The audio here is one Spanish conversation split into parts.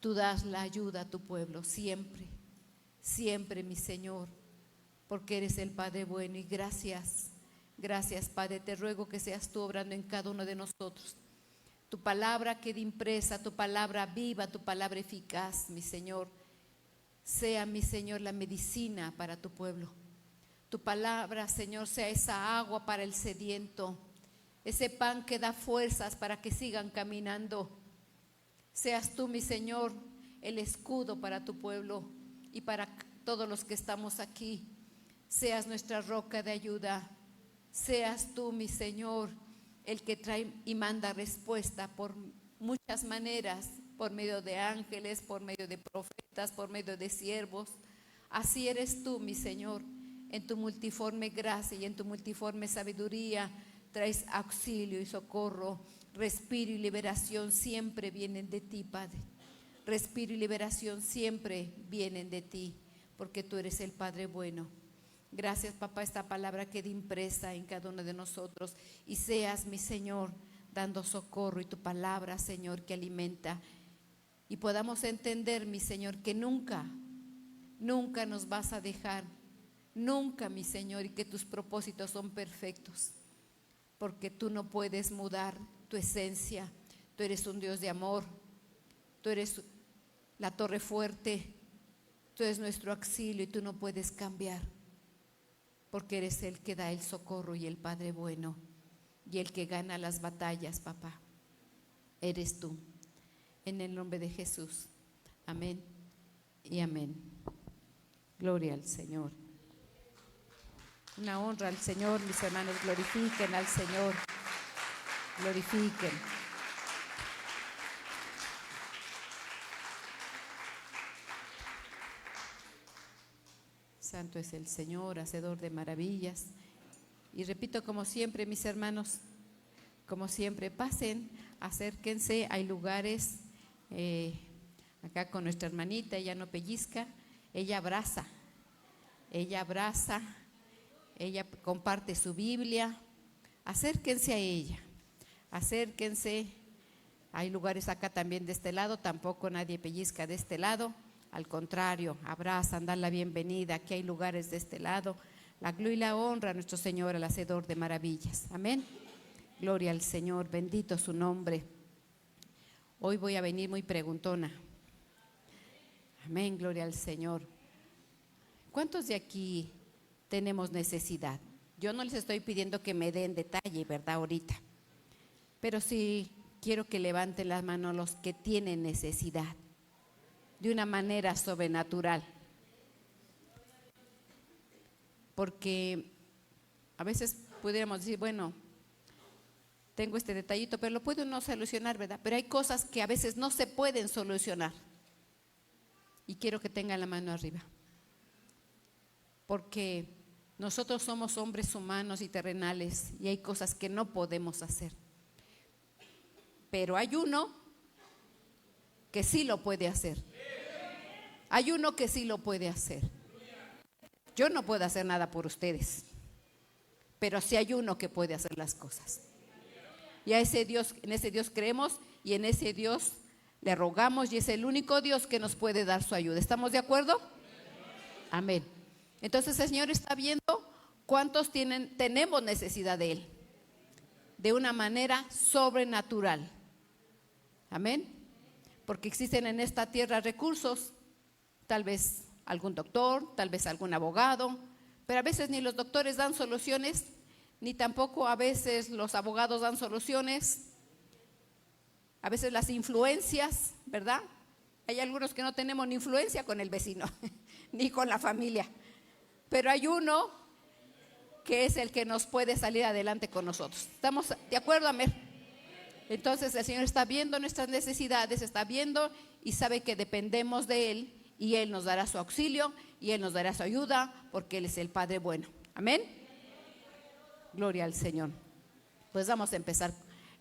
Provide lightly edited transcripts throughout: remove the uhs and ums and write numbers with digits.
Tú das la ayuda a tu pueblo siempre, siempre, mi Señor, porque eres el Padre bueno. Y gracias, gracias, Padre. Te ruego que seas tú obrando en cada uno de nosotros. Tu palabra quede impresa, tu palabra viva, tu palabra eficaz, mi Señor. Sea, mi Señor, la medicina para tu pueblo. Tu palabra, Señor, sea esa agua para el sediento, ese pan que da fuerzas para que sigan caminando. Seas tú, mi Señor, el escudo para tu pueblo y para todos los que estamos aquí. Seas nuestra roca de ayuda. Seas tú, mi Señor, el que trae y manda respuesta por muchas maneras, por medio de ángeles, por medio de profetas, por medio de siervos. Así eres tú, mi Señor, en tu multiforme gracia y en tu multiforme sabiduría traes auxilio y socorro. Respiro y liberación siempre vienen de ti, Padre. Respiro y liberación siempre vienen de ti, porque tú eres el Padre bueno. Gracias, papá, esta palabra quede impresa en cada uno de nosotros y seas, mi Señor, dando socorro y tu palabra, Señor, que alimenta. Y podamos entender, mi Señor, que nunca nos vas a dejar, nunca, mi Señor, y que tus propósitos son perfectos, porque tú no puedes mudar tu esencia. Tú eres un Dios de amor, tú eres la torre fuerte, tú eres nuestro auxilio y tú no puedes cambiar, porque eres el que da el socorro y el Padre bueno y el que gana las batallas, papá. Eres tú. En el nombre de Jesús. Amén y amén. Gloria al Señor. Una honra al Señor, mis hermanos, glorifiquen al Señor. Glorifiquen. Santo es el Señor, hacedor de maravillas. Y repito, como siempre, mis hermanos, como siempre, pasen, acérquense. Hay lugares, acá con nuestra hermanita, ella no pellizca, ella abraza, ella comparte su Biblia. Acérquense a ella, acérquense. Hay lugares acá también de este lado, tampoco nadie pellizca de este lado. Al contrario, abrazan, dan la bienvenida. Aquí hay lugares de este lado. La gloria y la honra a nuestro Señor, el hacedor de maravillas. Amén. Gloria al Señor, bendito su nombre. Hoy voy a venir muy preguntona. Amén, gloria al Señor. ¿Cuántos de aquí tenemos necesidad? Yo no les estoy pidiendo que me den detalle, ¿verdad? Ahorita. Pero sí quiero que levanten las manos los que tienen necesidad, de una manera sobrenatural. Porque a veces pudiéramos decir, bueno, tengo este detallito, pero lo puede uno solucionar, ¿verdad? Pero hay cosas que a veces no se pueden solucionar. Y quiero que tengan la mano arriba. Porque nosotros somos hombres humanos y terrenales y hay cosas que no podemos hacer. Pero hay uno que sí lo puede hacer. Hay uno que sí lo puede hacer. Yo no puedo hacer nada por ustedes, pero sí hay uno que puede hacer las cosas. Y a ese Dios, en ese Dios creemos y en ese Dios le rogamos y es el único Dios que nos puede dar su ayuda. ¿Estamos de acuerdo? Amén. Entonces el Señor está viendo cuántos tenemos necesidad de Él, de una manera sobrenatural. Amén. Porque existen en esta tierra recursos, tal vez algún doctor, tal vez algún abogado, pero a veces ni los doctores dan soluciones, ni tampoco a veces los abogados dan soluciones. A veces las influencias, ¿verdad? Hay algunos que no tenemos ni influencia con el vecino, ni con la familia, pero hay uno que es el que nos puede salir adelante con nosotros. ¿Estamos de acuerdo, amén? Entonces el Señor está viendo nuestras necesidades, está viendo y sabe que dependemos de Él y Él nos dará su auxilio y Él nos dará su ayuda porque Él es el Padre bueno. Amén. Gloria al Señor. Pues vamos a empezar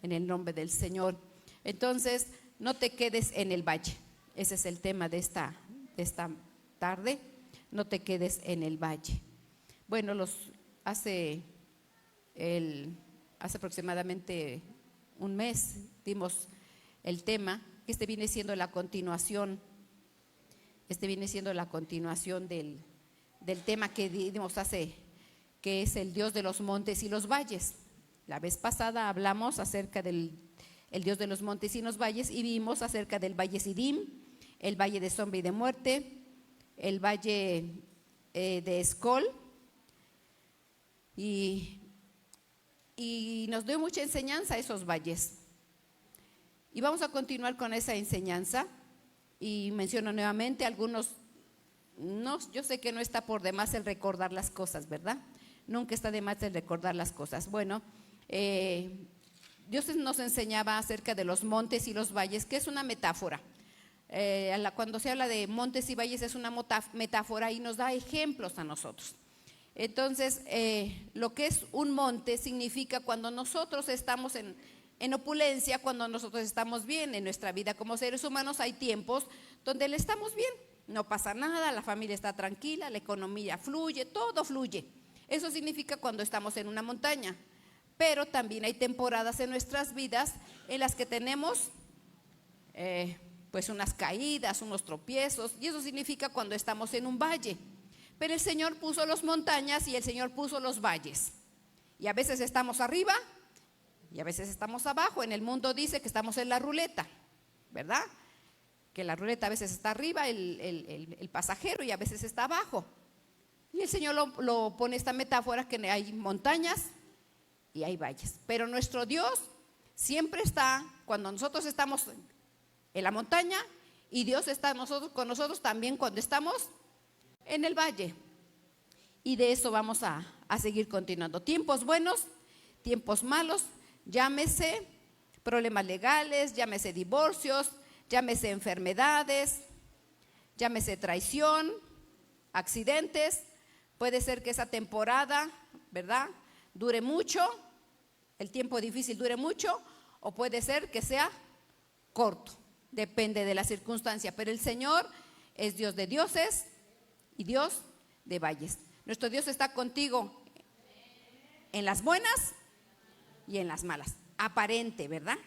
en el nombre del Señor. Entonces, no te quedes en el valle. Ese es el tema de esta tarde. No te quedes en el valle. Bueno, hace aproximadamente un mes dimos el tema, que este viene siendo la continuación. Este viene siendo la continuación del tema que dimos hace, que es el Dios de los montes y los valles. La vez pasada hablamos acerca del el Dios de los montes y los valles y vimos acerca del valle Sidim, el valle de sombra y de muerte, el valle de Escol, y nos dio mucha enseñanza esos valles. Y vamos a continuar con esa enseñanza y menciono nuevamente algunos. No, yo sé que no está por demás el recordar las cosas, ¿verdad? Nunca está de más el recordar las cosas. Bueno, Dios nos enseñaba acerca de los montes y los valles, que es una metáfora. Cuando se habla de montes y valles es una metáfora y nos da ejemplos a nosotros. Entonces, lo que es un monte significa cuando nosotros estamos en opulencia, cuando nosotros estamos bien en nuestra vida como seres humanos. Hay tiempos donde le estamos bien, no pasa nada, la familia está tranquila, la economía fluye, todo fluye. Eso significa cuando estamos en una montaña. Pero también hay temporadas en nuestras vidas en las que tenemos pues unas caídas, unos tropiezos, y eso significa cuando estamos en un valle. Pero el Señor puso las montañas y el Señor puso los valles. Y a veces estamos arriba y a veces estamos abajo. En el mundo dice que estamos en la ruleta, ¿verdad? Que la ruleta a veces está arriba el pasajero y a veces está abajo. Y el Señor lo pone esta metáfora que hay montañas y hay valles. Pero nuestro Dios siempre está cuando nosotros estamos en la montaña y Dios está con nosotros también cuando estamos en el valle. Y de eso vamos a seguir continuando. Tiempos buenos, tiempos malos, llámese problemas legales, llámese divorcios, llámese enfermedades, llámese traición, accidentes. Puede ser que esa temporada, ¿verdad?, dure mucho, el tiempo difícil dure mucho, o puede ser que sea corto, depende de la circunstancia. Pero el Señor es Dios de dioses y Dios de valles. Nuestro Dios está contigo en las buenas y en las malas, aparente, ¿verdad?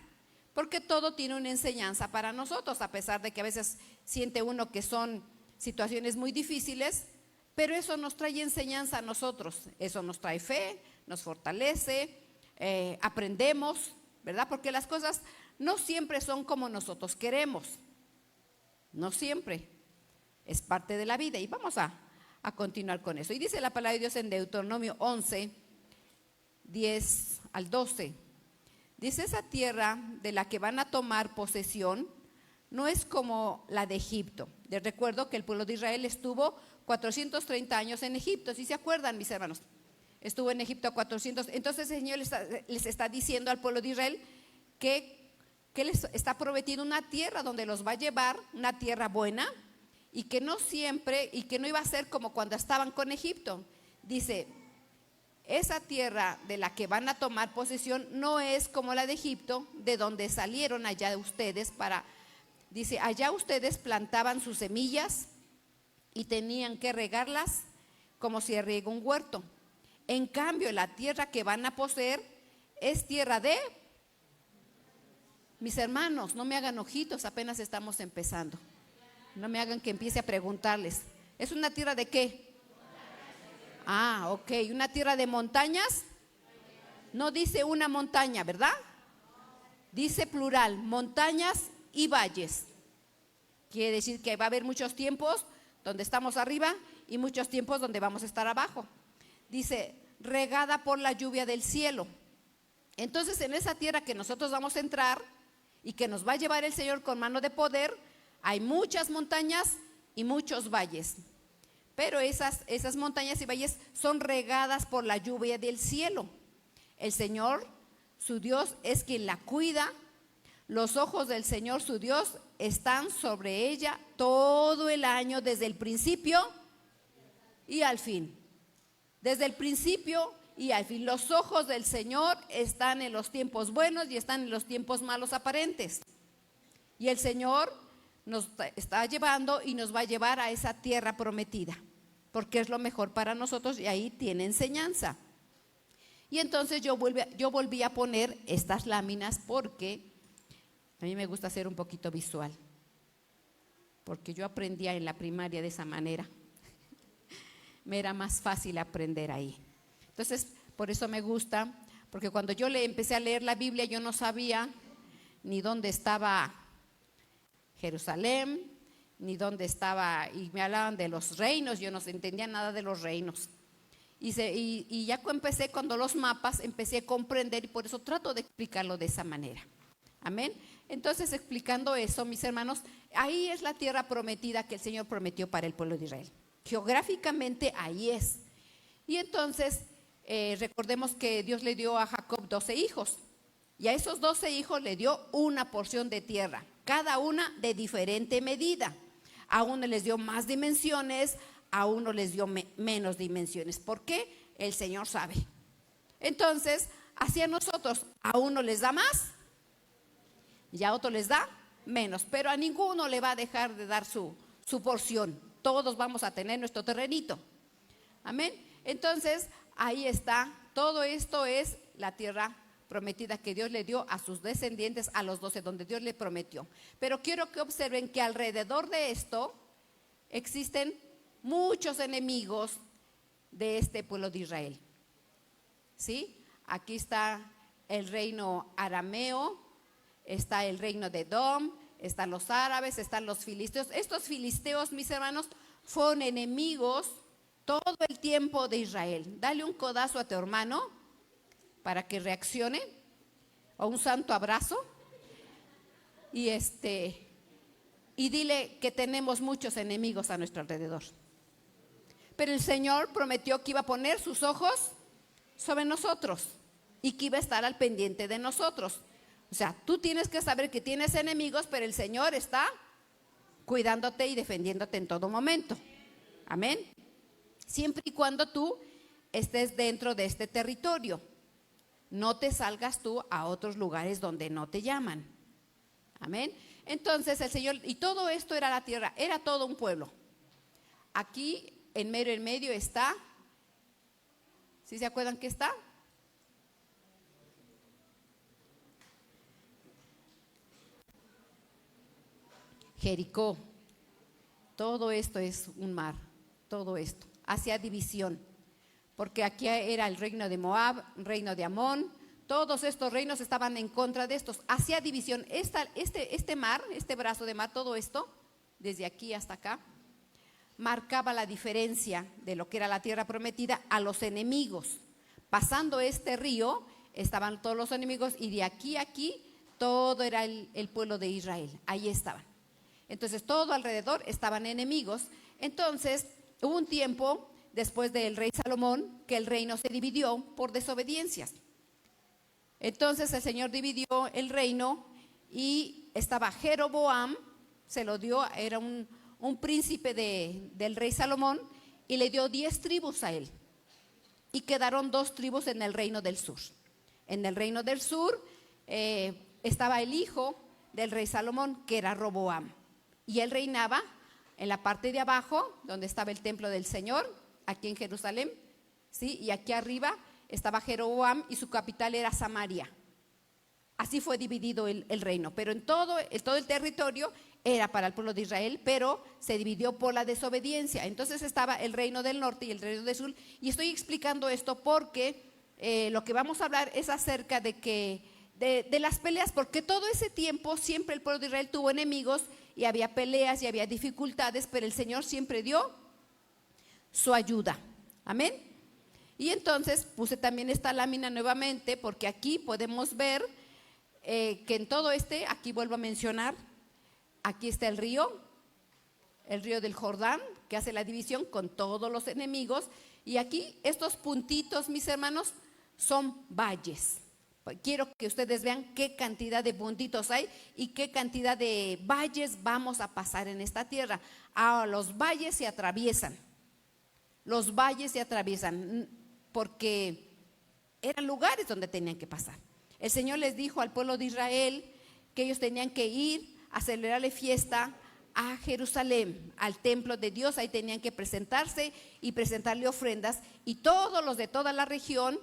Porque todo tiene una enseñanza para nosotros, a pesar de que a veces siente uno que son situaciones muy difíciles, pero eso nos trae enseñanza a nosotros, eso nos trae fe, nos fortalece, aprendemos, ¿verdad? Porque las cosas no siempre son como nosotros queremos, no siempre, es parte de la vida. Y vamos a continuar con eso. Y dice la palabra de Dios en Deuteronomio 11, 10 al 12. Dice: esa tierra de la que van a tomar posesión no es como la de Egipto. Les recuerdo que el pueblo de Israel estuvo 430 años en Egipto. ¿Sí se acuerdan, mis hermanos? Estuvo en Egipto 400. Entonces el Señor les está diciendo al pueblo de Israel que les está prometiendo una tierra donde los va a llevar, una tierra buena, y que no siempre, y que no iba a ser como cuando estaban con Egipto. Dice: esa tierra de la que van a tomar posesión no es como la de Egipto, de donde salieron allá ustedes dice, allá ustedes plantaban sus semillas y tenían que regarlas como si riega un huerto. En cambio, la tierra que van a poseer es tierra de… Mis hermanos, no me hagan ojitos, apenas estamos empezando. No me hagan que empiece a preguntarles. ¿Es una tierra de qué? Ah, ok, una tierra de montañas. No dice una montaña, ¿verdad? Dice plural, montañas y valles. Quiere decir que va a haber muchos tiempos donde estamos arriba y muchos tiempos donde vamos a estar abajo. Dice, regada por la lluvia del cielo. Entonces, en esa tierra que nosotros vamos a entrar y que nos va a llevar el Señor con mano de poder, hay muchas montañas y muchos valles. Pero esas montañas y valles son regadas por la lluvia del cielo. El Señor, su Dios, es quien la cuida. Los ojos del Señor, su Dios, están sobre ella todo el año, desde el principio y al fin. Desde el principio y al fin. Los ojos del Señor están en los tiempos buenos y están en los tiempos malos aparentes. Y el Señor nos está llevando y nos va a llevar a esa tierra prometida, porque es lo mejor para nosotros y ahí tiene enseñanza. Y entonces yo volví a poner estas láminas porque A mí me gusta ser un poquito visual, porque yo aprendía en la primaria de esa manera. Me era más fácil aprender ahí. Entonces, por eso me gusta, porque cuando yo empecé a leer la Biblia, yo no sabía ni dónde estaba Jerusalén, ni dónde estaba, y me hablaban de los reinos, yo no entendía nada de los reinos. Y ya empecé, cuando los mapas, empecé a comprender, y por eso trato de explicarlo de esa manera. Amén. Entonces, explicando eso, mis hermanos, ahí es la tierra prometida que el Señor prometió para el pueblo de Israel. Geográficamente ahí es. Y entonces, recordemos que Dios le dio a Jacob 12 hijos. Y a esos 12 hijos le dio una porción de tierra, cada una de diferente medida. A uno les dio más dimensiones, a uno les dio menos dimensiones. ¿Por qué? El Señor sabe. Entonces, hacia nosotros, a uno les da más y a otro les da menos. Pero a ninguno le va a dejar de dar su porción. Todos vamos a tener nuestro terrenito. Amén. Entonces, ahí está. Todo esto es la tierra prometida que Dios le dio a sus descendientes, a los 12, donde Dios le prometió. Pero quiero que observen que alrededor de esto existen muchos enemigos de este pueblo de Israel. ¿Sí? Aquí está el reino arameo, está el reino de Edom, están los árabes, están los filisteos. Estos filisteos, mis hermanos, fueron enemigos todo el tiempo de Israel. Dale un codazo a tu hermano para que reaccione, o un santo abrazo, y dile que tenemos muchos enemigos a nuestro alrededor. Pero el Señor prometió que iba a poner sus ojos sobre nosotros y que iba a estar al pendiente de nosotros. O sea, tú tienes que saber que tienes enemigos, pero el Señor está cuidándote y defendiéndote en todo momento. Amén. Siempre y cuando tú estés dentro de este territorio. No te salgas tú a otros lugares donde no te llaman. Amén. Entonces el Señor, y todo esto era la tierra, era todo un pueblo. Aquí en medio está, ¿sí se acuerdan que está? Jericó. Todo esto es un mar, todo esto. Hacía división, porque aquí era el reino de Moab, reino de Amón. Todos estos reinos estaban en contra de estos. Hacía división. Este mar, este brazo de mar, todo esto, desde aquí hasta acá, marcaba la diferencia de lo que era la tierra prometida a los enemigos. Pasando este río, estaban todos los enemigos, y de aquí a aquí, todo era el pueblo de Israel. Ahí estaban. Entonces, todo alrededor estaban enemigos. Entonces, hubo un tiempo, después del rey Salomón, que el reino se dividió por desobediencias. Entonces el Señor dividió el reino y estaba Jeroboam, se lo dio, era un príncipe del rey Salomón, y le dio 10 tribus a él. Y quedaron 2 tribus en el reino del sur. En el reino del sur estaba el hijo del rey Salomón, que era Roboam. Y él reinaba en la parte de abajo, donde estaba el templo del Señor, aquí en Jerusalén, ¿sí? Y aquí arriba estaba Jeroboam y su capital era Samaria. Así fue dividido el reino, pero en todo el territorio era para el pueblo de Israel, pero se dividió por la desobediencia. Entonces estaba el reino del norte y el reino del sur. Y estoy explicando esto porque lo que vamos a hablar es acerca de las peleas, porque todo ese tiempo siempre el pueblo de Israel tuvo enemigos y había peleas y había dificultades, pero el Señor siempre dio su ayuda. Amén. Y entonces puse también esta lámina nuevamente, porque aquí podemos ver que en todo aquí vuelvo a mencionar, aquí está el río del Jordán, que hace la división con todos los enemigos. Y aquí estos puntitos, mis hermanos, son valles. Quiero que ustedes vean qué cantidad de puntitos hay y qué cantidad de valles vamos a pasar en esta tierra. Ahora, los valles se atraviesan. Los valles se atraviesan porque eran lugares donde tenían que pasar. El Señor les dijo al pueblo de Israel que ellos tenían que ir a celebrarle fiesta a Jerusalén, al templo de Dios. Ahí tenían que presentarse y presentarle ofrendas, y todos los de toda la región,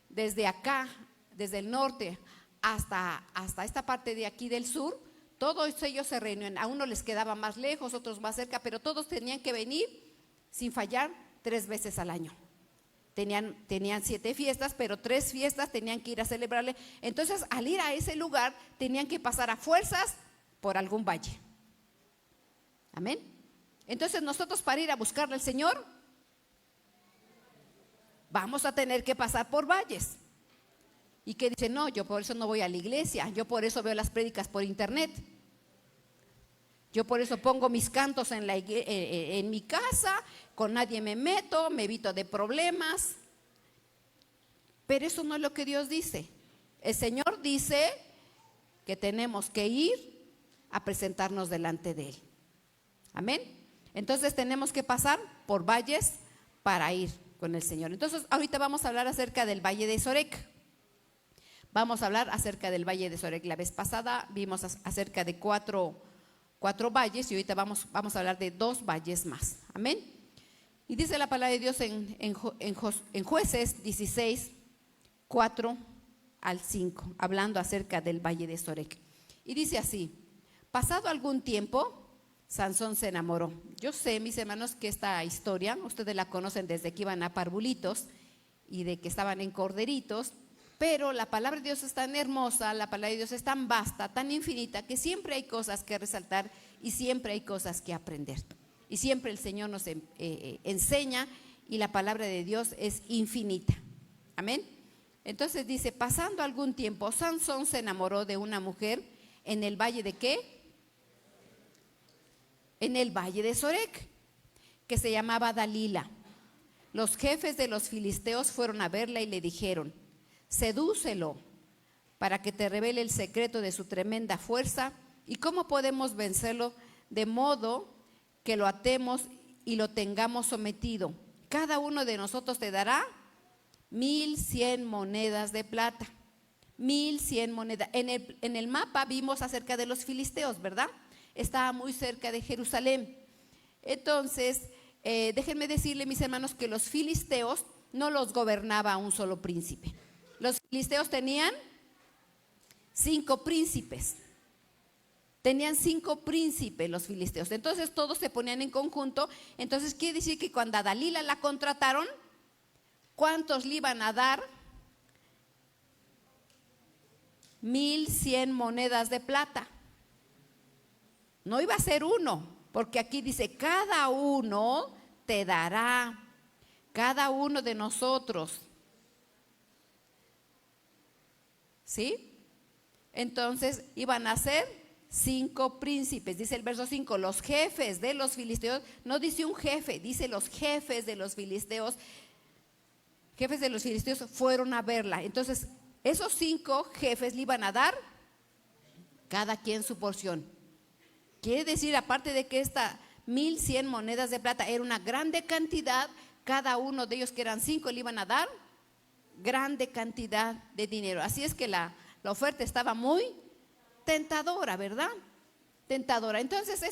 desde acá, desde el norte hasta esta parte de aquí del sur. Todos ellos se reunían, a unos les quedaba más lejos, otros más cerca, pero todos tenían que venir sin fallar 3 veces al año. Tenían 7 fiestas, pero 3 fiestas tenían que ir a celebrarle. Entonces, al ir a ese lugar, tenían que pasar a fuerzas por algún valle. Amén. Entonces, nosotros para ir a buscarle al Señor, vamos a tener que pasar por valles. Y que dice, no, yo por eso no voy a la iglesia, yo por eso veo las prédicas por internet, yo por eso pongo mis cantos en mi casa, con nadie me meto, me evito de problemas. Pero eso no es lo que Dios dice. El Señor dice que tenemos que ir a presentarnos delante de Él. Amén. Entonces tenemos que pasar por valles para ir con el Señor. Entonces ahorita vamos a hablar acerca del Valle de Sorek. Vamos a hablar acerca del Valle de Sorek. La vez pasada vimos acerca de cuatro valles y ahorita vamos a hablar de 2 valles más. Amén. Y dice la palabra de Dios en Jueces 16, 4 al 5, hablando acerca del Valle de Sorek. Y dice así: pasado algún tiempo, Sansón se enamoró. Yo sé, mis hermanos, que esta historia, ustedes la conocen desde que iban a parvulitos y de que estaban en corderitos. Pero la palabra de Dios es tan hermosa, la palabra de Dios es tan vasta, tan infinita, que siempre hay cosas que resaltar y siempre hay cosas que aprender. Y siempre el Señor nos enseña y la palabra de Dios es infinita. Amén. Entonces dice, pasando algún tiempo, Sansón se enamoró de una mujer en el valle de ¿qué? En el valle de Sorek, que se llamaba Dalila. Los jefes de los filisteos fueron a verla y le dijeron: sedúcelo para que te revele el secreto de su tremenda fuerza y cómo podemos vencerlo, de modo que lo atemos y lo tengamos sometido. Cada uno de nosotros te dará 1,100 monedas de plata. 1,100 monedas. En el mapa vimos acerca de los filisteos, ¿verdad? Estaba muy cerca de Jerusalén. Entonces, déjenme decirle, mis hermanos, que los filisteos no los gobernaba un solo príncipe. Los filisteos tenían 5 príncipes. Tenían 5 príncipes los filisteos. Entonces todos se ponían en conjunto. Entonces quiere decir que cuando a Dalila la contrataron, ¿cuántos le iban a dar? 1,100 monedas de plata. No iba a ser uno, porque aquí dice, cada uno te dará, cada uno de nosotros. ¿Sí? Entonces iban a ser 5 príncipes. Dice el verso 5, los jefes de los filisteos, no dice un jefe, dice los jefes de los filisteos. Jefes de los filisteos fueron a verla. Entonces esos 5 jefes le iban a dar cada quien su porción. Quiere decir, aparte de que esta 1,100 monedas de plata era una grande cantidad, cada uno de ellos, que eran 5, le iban a dar grande cantidad de dinero. Así es que la oferta estaba muy tentadora, ¿verdad? Tentadora. Entonces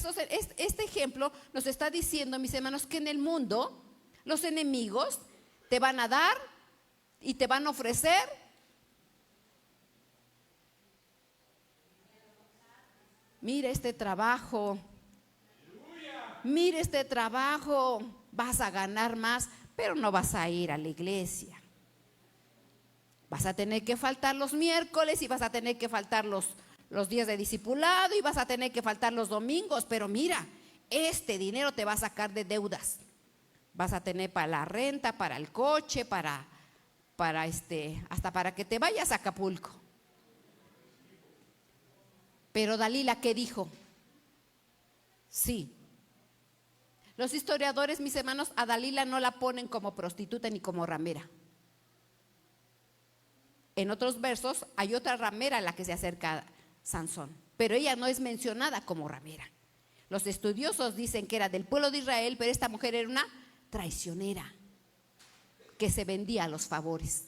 este ejemplo nos está diciendo, mis hermanos, que en el mundo los enemigos te van a dar y te van a ofrecer mira este trabajo, mira este trabajo, vas a ganar más, pero no vas a ir a la iglesia. Vas a tener que faltar los miércoles y vas a tener que faltar los días de discipulado y vas a tener que faltar los domingos, pero mira, este dinero te va a sacar de deudas. Vas a tener para la renta, para el coche, para hasta para que te vayas a Acapulco. Pero Dalila, ¿qué dijo? Sí. Los historiadores, mis hermanos, a Dalila no la ponen como prostituta ni como ramera. En otros versos hay otra ramera a la que se acerca Sansón, pero ella no es mencionada como ramera. Los estudiosos dicen que era del pueblo de Israel, pero esta mujer era una traicionera que se vendía a los favores.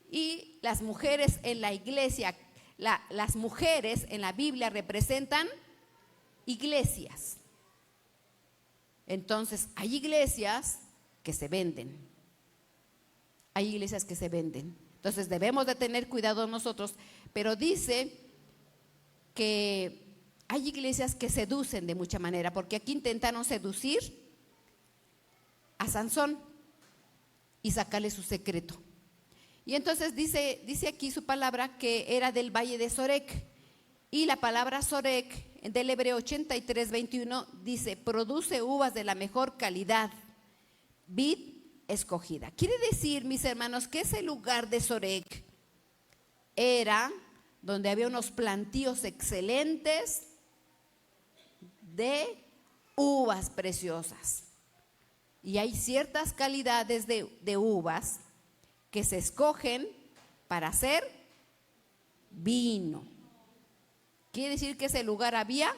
Y las mujeres en la iglesia, las mujeres en la Biblia representan iglesias. Entonces hay iglesias que se venden. Hay iglesias que se venden. Entonces debemos de tener cuidado nosotros, pero dice que hay iglesias que seducen de mucha manera, porque aquí intentaron seducir a Sansón y sacarle su secreto. Y entonces dice aquí su palabra que era del valle de Sorek, y la palabra Sorek del hebreo 83:21 dice: produce uvas de la mejor calidad, vid escogida. Quiere decir, mis hermanos, que ese lugar de Sorek era donde había unos plantíos excelentes de uvas preciosas. Y hay ciertas calidades de uvas que se escogen para hacer vino. Quiere decir que ese lugar había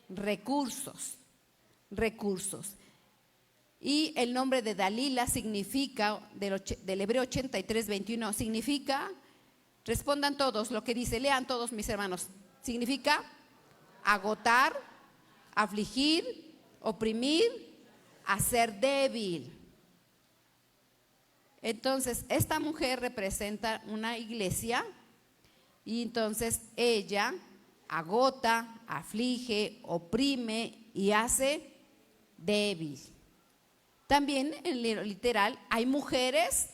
recursos. Y el nombre de Dalila significa, del hebreo 83:21, significa, respondan todos lo que dice, lean todos, mis hermanos, significa agotar, afligir, oprimir, hacer débil. Entonces, esta mujer representa una iglesia, y entonces ella agota, aflige, oprime y hace débil. También en lo literal hay mujeres,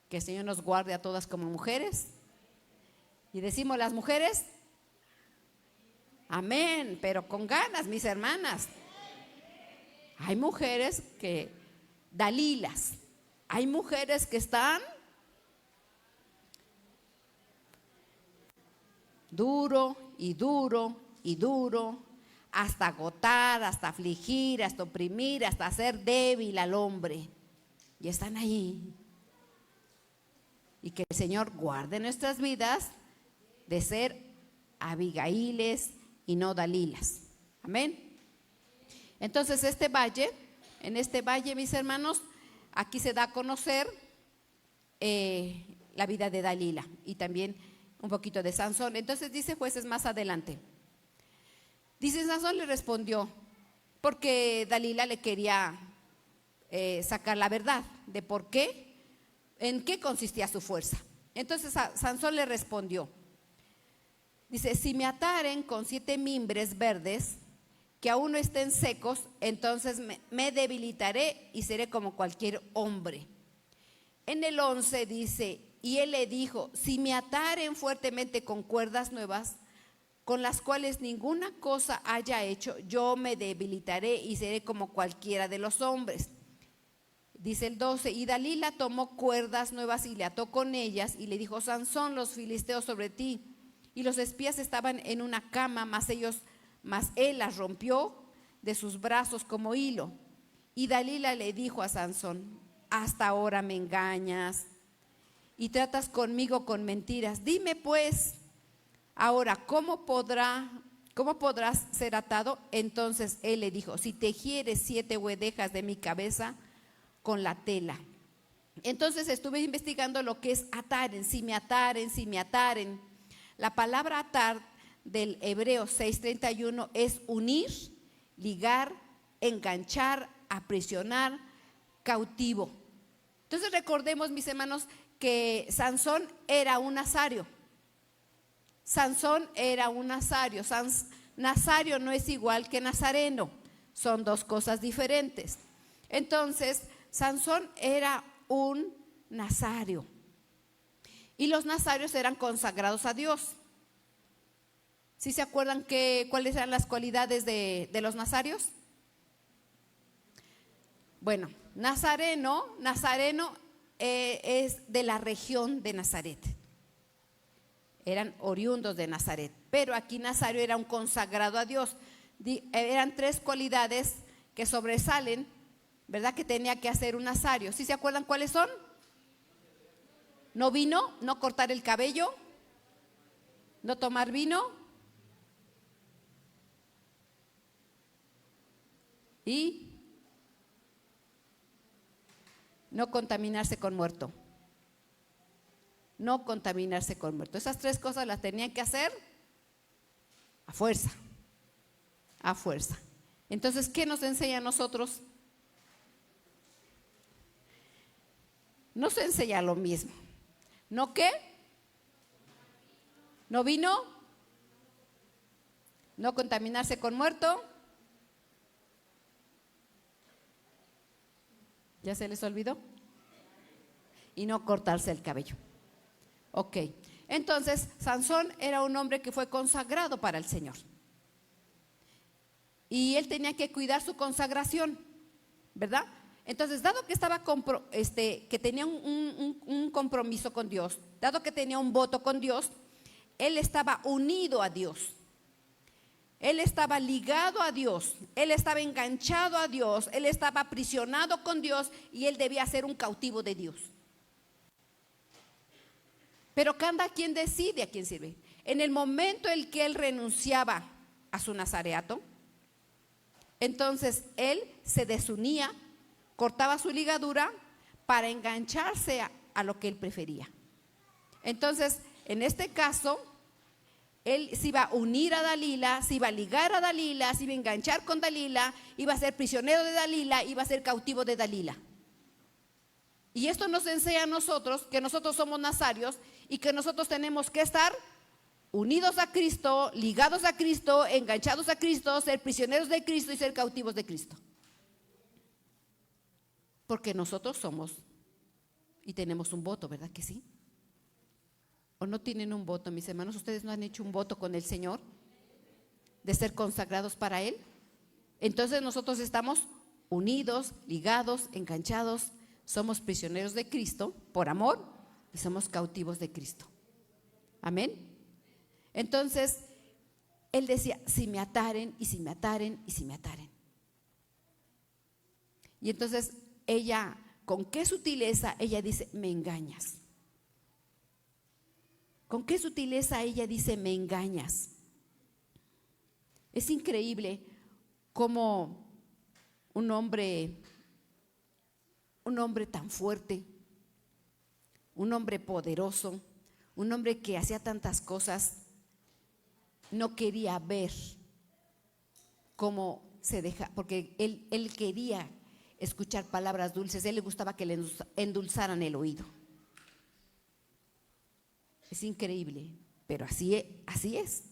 que el Señor nos guarde a todas como mujeres. Y decimos las mujeres, amén, pero con ganas, mis hermanas. Hay mujeres que, Dalilas, hay mujeres que están duro y duro y duro, hasta agotar, hasta afligir, hasta oprimir, hasta hacer débil al hombre. Y están ahí. Y que el Señor guarde nuestras vidas de ser Abigailes y no Dalilas. Amén. Entonces en este valle, mis hermanos, aquí se da a conocer la vida de Dalila y también un poquito de Sansón. Entonces dice Jueces más adelante. Dice: Sansón le respondió, porque Dalila le quería sacar la verdad de por qué, en qué consistía su fuerza. Entonces Sansón le respondió, dice: si me ataren con 7 mimbres verdes que aún no estén secos, entonces me debilitaré y seré como cualquier hombre. En el 11 dice: y él le dijo: si me ataren fuertemente con cuerdas nuevas, con las cuales ninguna cosa haya hecho, yo me debilitaré y seré como cualquiera de los hombres. Dice el 12: y Dalila tomó cuerdas nuevas y le ató con ellas y le dijo: Sansón, los filisteos sobre ti. Y los espías estaban en una cama, mas él las rompió de sus brazos como hilo. Y Dalila le dijo a Sansón: hasta ahora me engañas y tratas conmigo con mentiras. Dime pues ahora, ¿cómo podrás ser atado? Entonces él le dijo: si tejieres 7 huedejas de mi cabeza con la tela. Entonces estuve investigando lo que es ataren, si me ataren. La palabra atar del hebreo 6:31 es unir, ligar, enganchar, aprisionar, cautivo. Entonces recordemos, mis hermanos, que Sansón era un nazario. Sansón era un nazario. Nazario no es igual que nazareno, son dos cosas diferentes. Entonces, Sansón era un nazario. Y los nazarios eran consagrados a Dios. ¿Sí se acuerdan cuáles eran las cualidades de los nazarios? Bueno, nazareno es de la región de Nazaret. Eran oriundos de Nazaret. Pero aquí nazario era un consagrado a Dios. Eran 3 cualidades que sobresalen, ¿verdad? Que tenía que hacer un nazario. ¿Sí se acuerdan cuáles son? No vino, no cortar el cabello, no tomar vino y no contaminarse con muerto. No contaminarse con muerto. Esas 3 cosas las tenían que hacer a fuerza. A fuerza. Entonces, ¿qué nos enseña a nosotros? Nos enseña lo mismo. ¿No qué? ¿No vino? ¿No contaminarse con muerto? ¿Ya se les olvidó? Y no cortarse el cabello. Ok, entonces Sansón era un hombre que fue consagrado para el Señor. Y él tenía que cuidar su consagración, ¿verdad? Entonces, dado que estaba que tenía un compromiso con Dios, dado que tenía un voto con Dios, él estaba unido a Dios. Él estaba ligado a Dios, él estaba enganchado a Dios, él estaba aprisionado con Dios y él debía ser un cautivo de Dios. Pero cada quien decide a quién sirve. En el momento en que él renunciaba a su nazareato, entonces él se desunía, cortaba su ligadura para engancharse a lo que él prefería. Entonces, en este caso, él se iba a unir a Dalila, se iba a ligar a Dalila, se iba a enganchar con Dalila, iba a ser prisionero de Dalila, iba a ser cautivo de Dalila. Y esto nos enseña a nosotros que nosotros somos nazarios y que nosotros tenemos que estar unidos a Cristo, ligados a Cristo, enganchados a Cristo, ser prisioneros de Cristo y ser cautivos de Cristo. Porque nosotros somos y tenemos un voto, ¿verdad que sí? ¿O no tienen un voto, mis hermanos? ¿Ustedes no han hecho un voto con el Señor de ser consagrados para Él? Entonces nosotros estamos unidos, ligados, enganchados, somos prisioneros de Cristo por amor y somos cautivos de Cristo. Amén. Entonces, él decía, si me ataren, y si me ataren, y si me ataren. Y entonces ella, ¿con qué sutileza? Ella dice, me engañas. ¿Con qué sutileza ella dice, me engañas? Es increíble cómo un hombre tan fuerte, un hombre poderoso, un hombre que hacía tantas cosas, no quería ver cómo se deja, porque él quería escuchar palabras dulces, a él le gustaba que le endulzaran el oído. Es increíble, pero así es.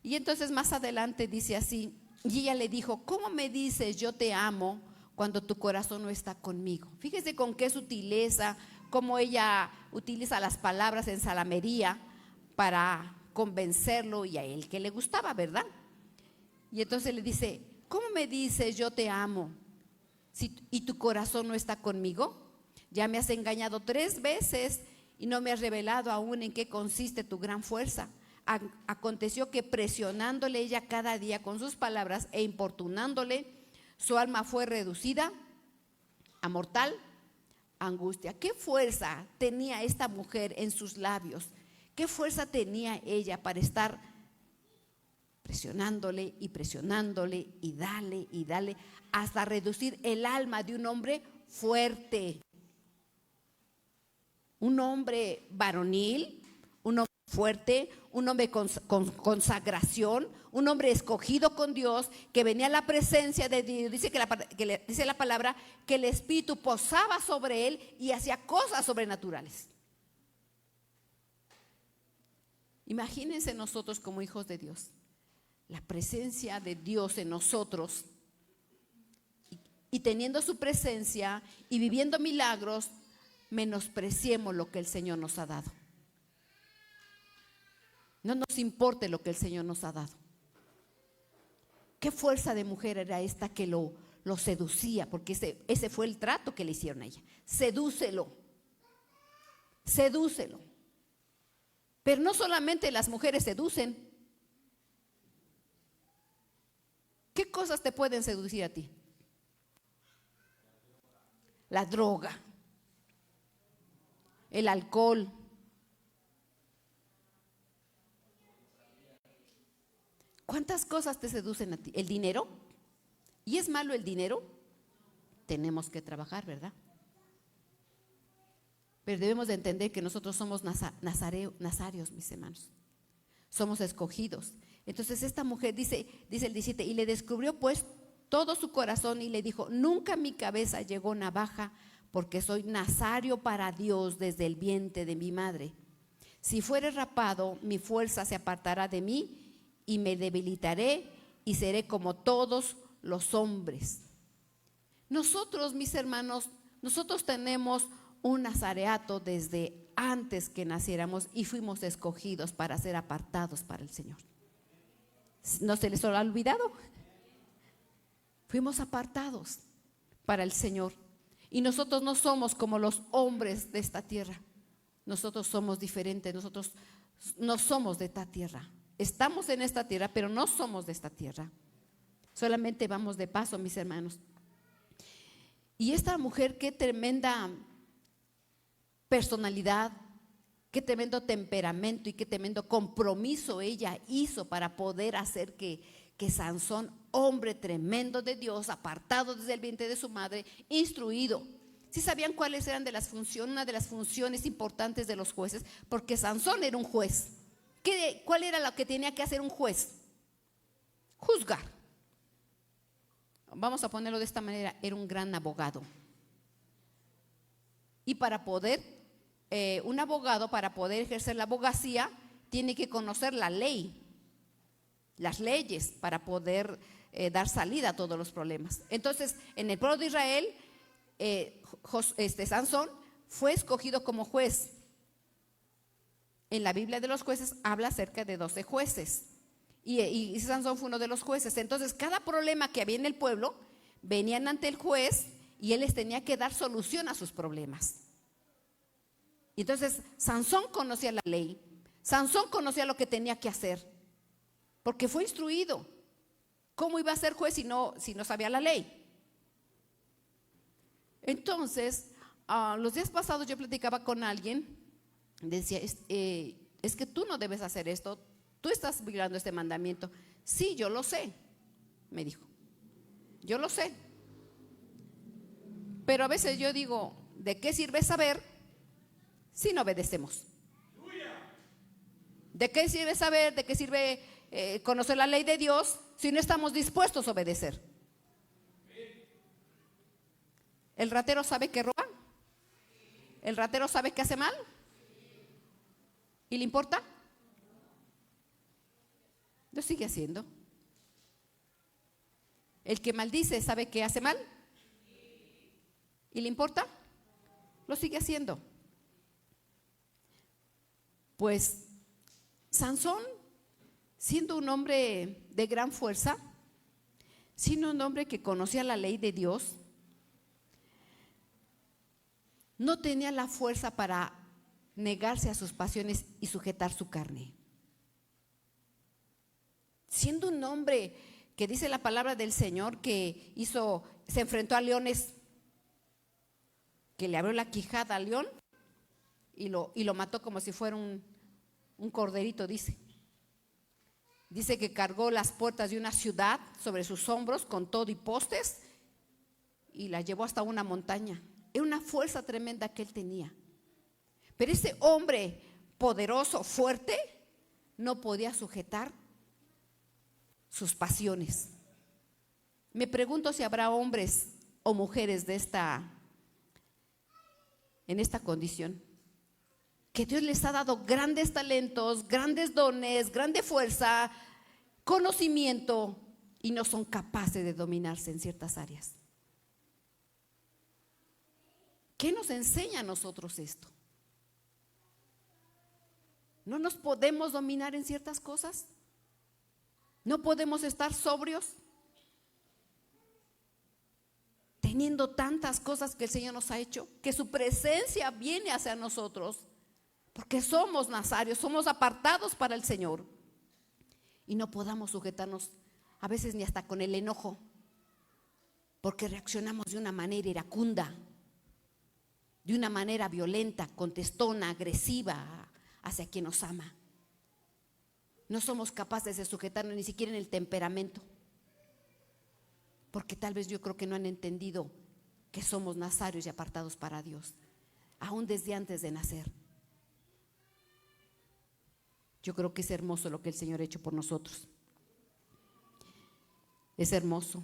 Y entonces más adelante dice así, y ella le dijo, ¿cómo me dices yo te amo cuando tu corazón no está conmigo? Fíjese con qué sutileza, cómo ella utiliza las palabras en salamería para convencerlo y a él que le gustaba, ¿verdad? Y entonces le dice, ¿cómo me dices yo te amo y tu corazón no está conmigo? Ya me has engañado 3 veces y no me has revelado aún en qué consiste tu gran fuerza. Aconteció que presionándole ella cada día con sus palabras e importunándole, su alma fue reducida a mortal angustia. ¿Qué fuerza tenía esta mujer en sus labios? ¿Qué fuerza tenía ella para estar presionándole y presionándole y dale hasta reducir el alma de un hombre fuerte? Un hombre varonil, un hombre fuerte, un hombre con consagración, un hombre escogido con Dios, que venía a la presencia de Dios. Dice la palabra que el Espíritu posaba sobre él y hacía cosas sobrenaturales. Imagínense nosotros como hijos de Dios, la presencia de Dios en nosotros y teniendo su presencia y viviendo milagros, menospreciemos lo que el Señor nos ha dado. No nos importe lo que el Señor nos ha dado. ¿Qué fuerza de mujer era esta que lo seducía? Porque ese fue el trato que le hicieron a ella. Sedúcelo. Pero no solamente las mujeres seducen. ¿Qué cosas te pueden seducir a ti? La droga, el alcohol, ¿cuántas cosas te seducen a ti? ¿El dinero? ¿Y es malo el dinero? Tenemos que trabajar, ¿verdad? Pero debemos de entender que nosotros somos nazarios, mis hermanos. Somos escogidos. Entonces esta mujer dice el 17, y le descubrió pues todo su corazón y le dijo, nunca mi cabeza llegó navaja porque soy nazario para Dios desde el vientre de mi madre. Si fuere rapado, mi fuerza se apartará de mí y me debilitaré y seré como todos los hombres. Nosotros, mis hermanos, nosotros tenemos un nazareato desde antes que naciéramos y fuimos escogidos para ser apartados para el Señor. ¿No se les ha olvidado? Fuimos apartados para el Señor. Y nosotros no somos como los hombres de esta tierra. Nosotros somos diferentes, nosotros no somos de esta tierra. Estamos en esta tierra, pero no somos de esta tierra. Solamente vamos de paso, mis hermanos. Y esta mujer, qué tremenda personalidad, qué tremendo temperamento y qué tremendo compromiso ella hizo para poder hacer que Sansón, hombre tremendo de Dios, apartado desde el vientre de su madre, instruido. ¿Sí sabían cuáles eran una de las funciones importantes de los jueces? Porque Sansón era un juez. ¿Cuál era lo que tenía que hacer un juez? Juzgar. Vamos a ponerlo de esta manera, era un gran abogado. Y para poder, un abogado para poder ejercer la abogacía, tiene que conocer la ley, las leyes, para poder dar salida a todos los problemas. Entonces, en el pueblo de Israel, Sansón fue escogido como juez. En la Biblia de los jueces habla acerca de 12 jueces. Y Sansón fue uno de los jueces. Entonces, cada problema que había en el pueblo, venían ante el juez y él les tenía que dar solución a sus problemas. Y entonces, Sansón conocía la ley. Sansón conocía lo que tenía que hacer, porque fue instruido. ¿Cómo iba a ser juez si no sabía la ley? Entonces, los días pasados yo platicaba con alguien, decía, es que tú no debes hacer esto. Tú estás violando este mandamiento. Sí, yo lo sé, me dijo. Yo lo sé. Pero a veces yo digo, ¿de qué sirve saber si no obedecemos? ¿De qué sirve saber? ¿De qué sirve conocer la ley de Dios si no estamos dispuestos a obedecer? ¿El ratero sabe que roba? ¿El ratero sabe que hace mal? ¿Y le importa? Lo sigue haciendo. El que maldice sabe que hace mal y le importa, lo sigue haciendo. Pues Sansón, siendo un hombre de gran fuerza, siendo un hombre que conocía la ley de Dios, no tenía la fuerza para negarse a sus pasiones y sujetar su carne. Siendo un hombre que dice la palabra del Señor que se enfrentó a leones, que le abrió la quijada al león y lo mató como si fuera un corderito, dice. Dice que cargó las puertas de una ciudad sobre sus hombros con todo y postes y la llevó hasta una montaña. Era una fuerza tremenda que él tenía. Pero ese hombre poderoso, fuerte, no podía sujetar sus pasiones. Me pregunto si habrá hombres o mujeres en esta condición, que Dios les ha dado grandes talentos, grandes dones, grande fuerza, conocimiento, y no son capaces de dominarse en ciertas áreas. ¿Qué nos enseña a nosotros esto? ¿No nos podemos dominar en ciertas cosas? ¿No podemos estar sobrios? Teniendo tantas cosas que el Señor nos ha hecho, que su presencia viene hacia nosotros, porque somos nazarios, somos apartados para el Señor, y no podamos sujetarnos a veces ni hasta con el enojo, porque reaccionamos de una manera iracunda, de una manera violenta, contestona, agresiva hacia quien nos ama. No somos capaces de sujetarnos ni siquiera en el temperamento, porque tal vez yo creo que no han entendido que somos nazarios y apartados para Dios, aún desde antes de nacer. Yo creo que es hermoso lo que el Señor ha hecho por nosotros. Es hermoso.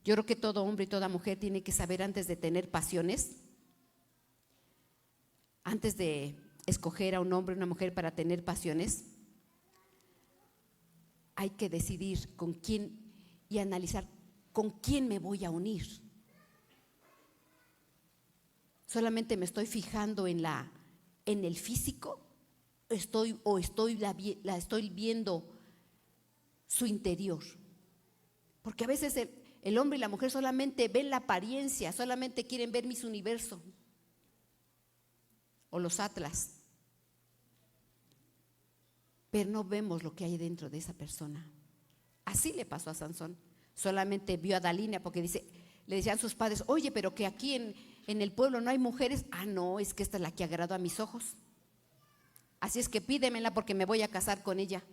Yo creo que todo hombre y toda mujer tiene que saber, antes de tener pasiones, antes de escoger a un hombre o una mujer para tener pasiones, hay que decidir con quién y analizar con quién me voy a unir. ¿Solamente me estoy fijando en el físico? ¿La estoy viendo su interior? Porque a veces el hombre y la mujer solamente ven la apariencia, solamente quieren ver Miss Universo o los Atlas, pero no vemos lo que hay dentro de esa persona. Así le pasó a Sansón. Solamente vio a Dalila porque le decían sus padres: oye, pero que aquí en el pueblo no hay mujeres. Ah, no, es que esta es la que agradó a mis ojos. Así es que pídemela porque me voy a casar con ella.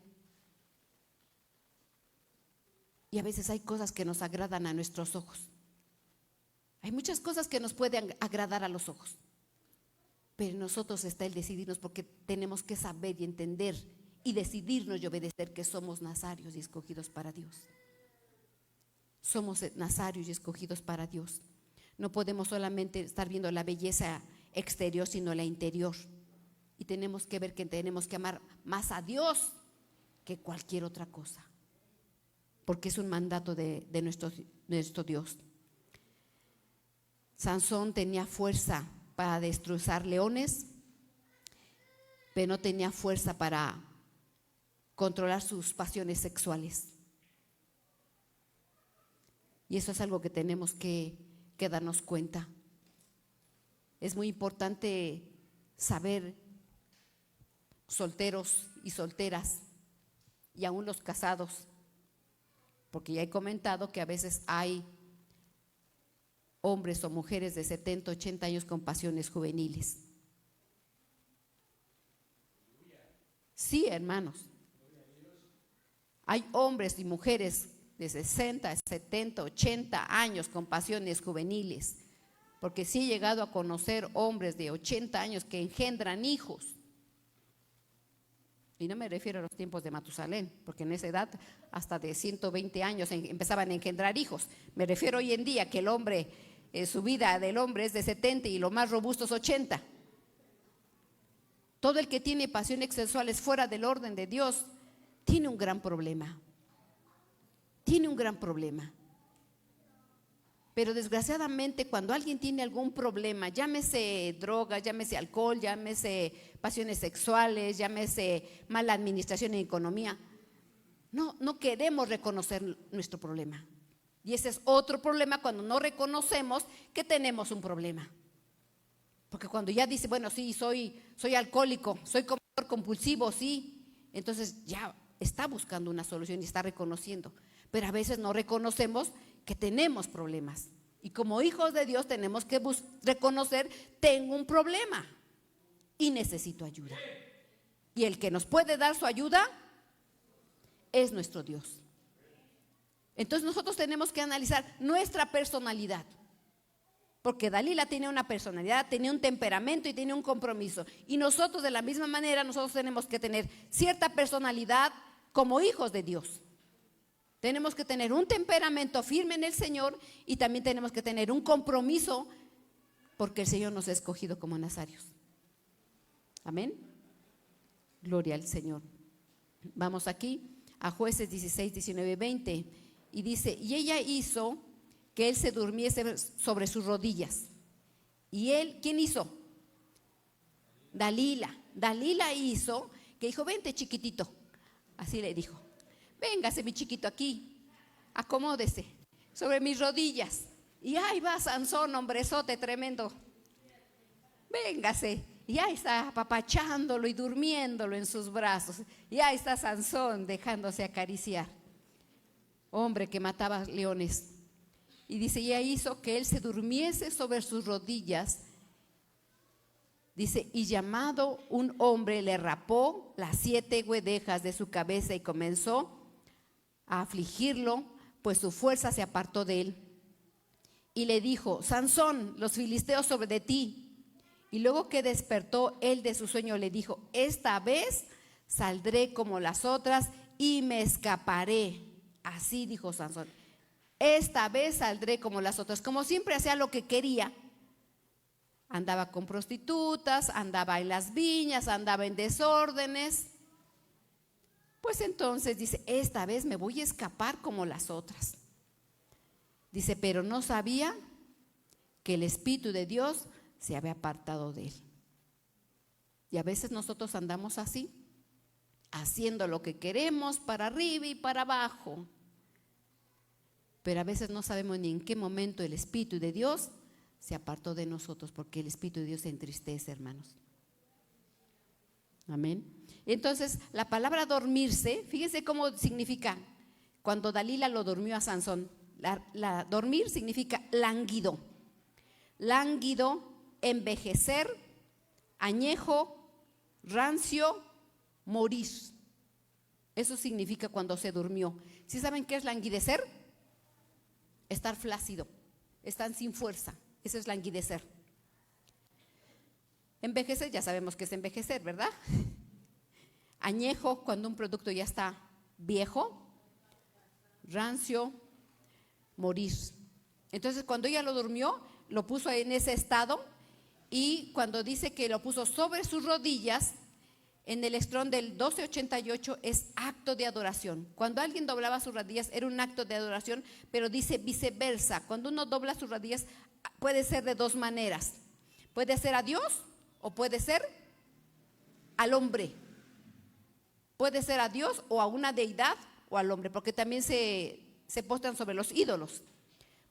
Y a veces hay cosas que nos agradan a nuestros ojos. Hay muchas cosas que nos pueden agradar a los ojos. Pero en nosotros está el decidirnos, porque tenemos que saber y entender y decidirnos y obedecer que somos nazarios y escogidos para Dios. Somos nazarios y escogidos para Dios. No podemos solamente estar viendo la belleza exterior, sino la interior. Y tenemos que ver que tenemos que amar más a Dios que cualquier otra cosa, porque es un mandato de nuestro Dios. Sansón tenía fuerza para destrozar leones, pero no tenía fuerza para controlar sus pasiones sexuales. Y eso es algo que tenemos que darnos cuenta. Es muy importante saber, solteros y solteras, y aún los casados, porque ya he comentado que a veces hay hombres o mujeres de 70, 80 años con pasiones juveniles. Sí, hermanos. Hay hombres y mujeres de 60, 70, 80 años con pasiones juveniles, porque sí he llegado a conocer hombres de 80 años que engendran hijos. Y no me refiero a los tiempos de Matusalén, porque en esa edad hasta de 120 años empezaban a engendrar hijos. Me refiero hoy en día que el hombre, su vida del hombre es de 70 y lo más robusto es 80. Todo el que tiene pasiones sexuales fuera del orden de Dios tiene un gran problema. Tiene un gran problema. Pero desgraciadamente, cuando alguien tiene algún problema, llámese droga, llámese alcohol, llámese pasiones sexuales, llámese mala administración en economía, no queremos reconocer nuestro problema. Y ese es otro problema, cuando no reconocemos que tenemos un problema. Porque cuando ya dice, bueno, sí, soy alcohólico, soy comedor compulsivo, sí, entonces ya está buscando una solución y está reconociendo. Pero a veces no reconocemos que tenemos problemas. Y como hijos de Dios tenemos que reconocer: tengo un problema y necesito ayuda. Y el que nos puede dar su ayuda es nuestro Dios. Entonces nosotros tenemos que analizar nuestra personalidad. Porque Dalila tenía una personalidad, tenía un temperamento y tenía un compromiso. Y nosotros de la misma manera, nosotros tenemos que tener cierta personalidad como hijos de Dios. Tenemos que tener un temperamento firme en el Señor y también tenemos que tener un compromiso, porque el Señor nos ha escogido como nazarios. Amén. Gloria al Señor. Vamos aquí a Jueces 16, 19, 20 y dice: y ella hizo que él se durmiese sobre sus rodillas. ¿Y él quién hizo? Dalila hizo que dijo: vente, chiquitito. Así le dijo: véngase, mi chiquito, aquí, acomódese sobre mis rodillas. Y ahí va Sansón, hombrezote tremendo. Véngase. Y ahí está apapachándolo y durmiéndolo en sus brazos. Y ahí está Sansón dejándose acariciar. Hombre que mataba leones. Y dice: y ella hizo que él se durmiese sobre sus rodillas. Dice: y llamado un hombre le rapó las 7 guedejas de su cabeza y comenzó a afligirlo, pues su fuerza se apartó de él. Y le dijo: Sansón, los filisteos sobre de ti. Y luego que despertó él de su sueño, le dijo: esta vez saldré como las otras y me escaparé. Así dijo Sansón: esta vez saldré como las otras. Como siempre hacía lo que quería, Andaba con prostitutas, andaba en las viñas, andaba en desórdenes. Pues entonces dice, esta vez me voy a escapar como las otras. Dice, pero no sabía que el Espíritu de Dios se había apartado de él. Y a veces nosotros andamos así, haciendo lo que queremos para arriba y para abajo. Pero a veces no sabemos ni en qué momento el Espíritu de Dios se apartó de nosotros, porque el Espíritu de Dios se entristece, hermanos. Amén. Entonces, la palabra dormirse, fíjense cómo significa cuando Dalila lo durmió a Sansón. Dormir significa lánguido. Lánguido, envejecer, añejo, rancio, morir. Eso significa cuando se durmió. ¿Sí saben qué es languidecer? Estar flácido, estar sin fuerza. Eso es languidecer. Envejecer, ya sabemos que es envejecer, ¿verdad? Añejo, cuando un producto ya está viejo. Rancio, morir. Entonces, cuando ella lo durmió, lo puso en ese estado, y cuando dice que lo puso sobre sus rodillas, en el Strong del 1288 es acto de adoración. Cuando alguien doblaba sus rodillas era un acto de adoración, pero dice viceversa. Cuando uno dobla sus rodillas puede ser de dos maneras. Puede ser a Dios o puede ser al hombre. Puede ser a Dios o a una deidad o al hombre, porque también se postran sobre los ídolos.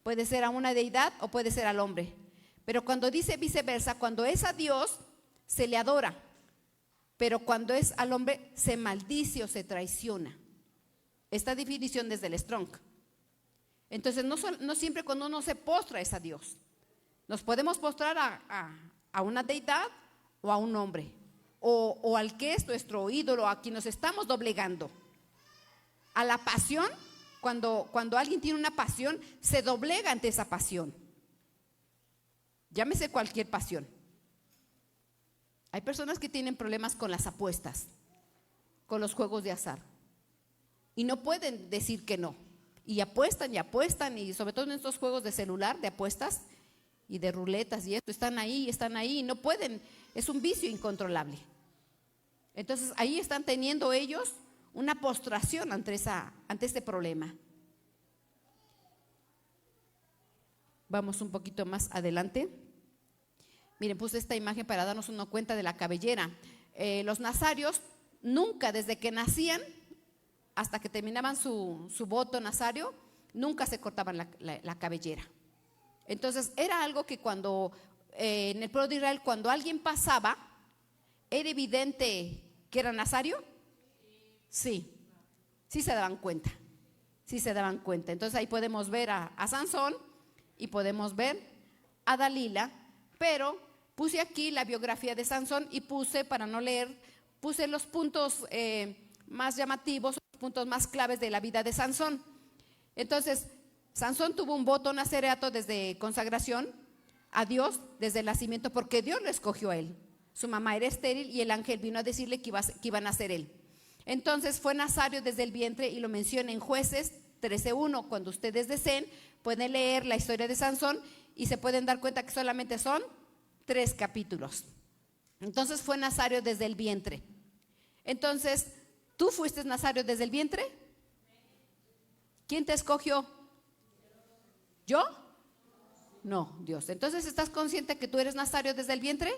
Puede ser a una deidad o puede ser al hombre. Pero cuando dice viceversa, cuando es a Dios se le adora. Pero cuando es al hombre se maldice o se traiciona. Esta definición desde el Strong. Entonces no siempre cuando uno se postra es a Dios. Nos podemos postrar a una deidad o a un hombre, o al que es nuestro ídolo, a quien nos estamos doblegando. A la pasión, cuando alguien tiene una pasión, se doblega ante esa pasión. Llámese cualquier pasión. Hay personas que tienen problemas con las apuestas, con los juegos de azar, y no pueden decir que no, y apuestan, y sobre todo en estos juegos de celular, de apuestas y de ruletas y esto, están ahí y no pueden, es un vicio incontrolable. Entonces ahí están teniendo ellos una postración ante este problema. Vamos un poquito más adelante. Miren, puse esta imagen para darnos una cuenta de la cabellera. Los nazarios nunca, desde que nacían hasta que terminaban su voto nazario, nunca se cortaban la cabellera. Entonces era algo que cuando en el pueblo de Israel, cuando alguien pasaba, ¿era evidente que era nazario? Sí se daban cuenta. Sí se daban cuenta. Entonces ahí podemos ver a Sansón y podemos ver a Dalila, pero puse aquí la biografía de Sansón y para no leer, puse los puntos más llamativos, los puntos más claves de la vida de Sansón. Entonces, Sansón tuvo un voto nazareato desde consagración a Dios, desde el nacimiento, porque Dios lo escogió a él. Su mamá era estéril y el ángel vino a decirle que iba a nacer él. Entonces fue nazario desde el vientre, y lo menciona en Jueces 13:1. Cuando ustedes deseen, pueden leer la historia de Sansón y se pueden dar cuenta que solamente son 3 capítulos. Entonces fue nazario desde el vientre. Entonces, ¿tú fuiste nazario desde el vientre? ¿Quién te escogió? ¿Yo? No, Dios. Entonces, ¿estás consciente que tú eres nazario desde el vientre?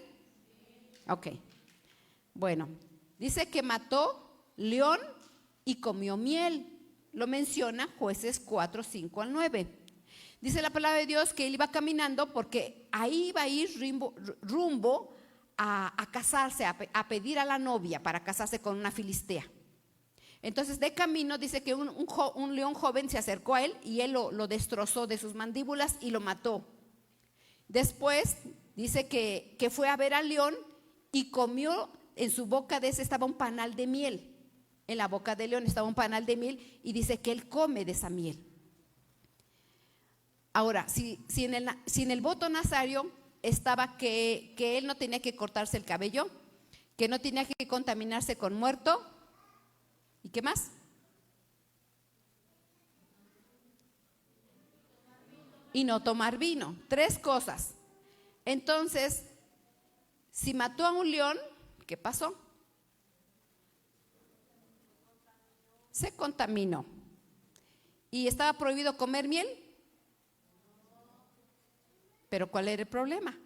Ok. Bueno, dice que mató león y comió miel. Lo menciona Jueces 4:5-9. Dice la palabra de Dios que él iba caminando porque ahí iba a ir rumbo a casarse, a pedir a la novia para casarse con una filistea. Entonces de camino dice que un león joven se acercó a él y él lo destrozó de sus mandíbulas y lo mató. Después dice que fue a ver al león y comió, en su boca de ese estaba un panal de miel. En la boca del león estaba un panal de miel y dice que él come de esa miel. Ahora, si en el voto nazario estaba que él no tenía que cortarse el cabello, que no tenía que contaminarse con muerto, ¿y qué más? Y no tomar vino. 3 cosas. Entonces, si mató a un león, ¿qué pasó? Se contaminó. ¿Y estaba prohibido comer miel? Pero ¿cuál era el problema?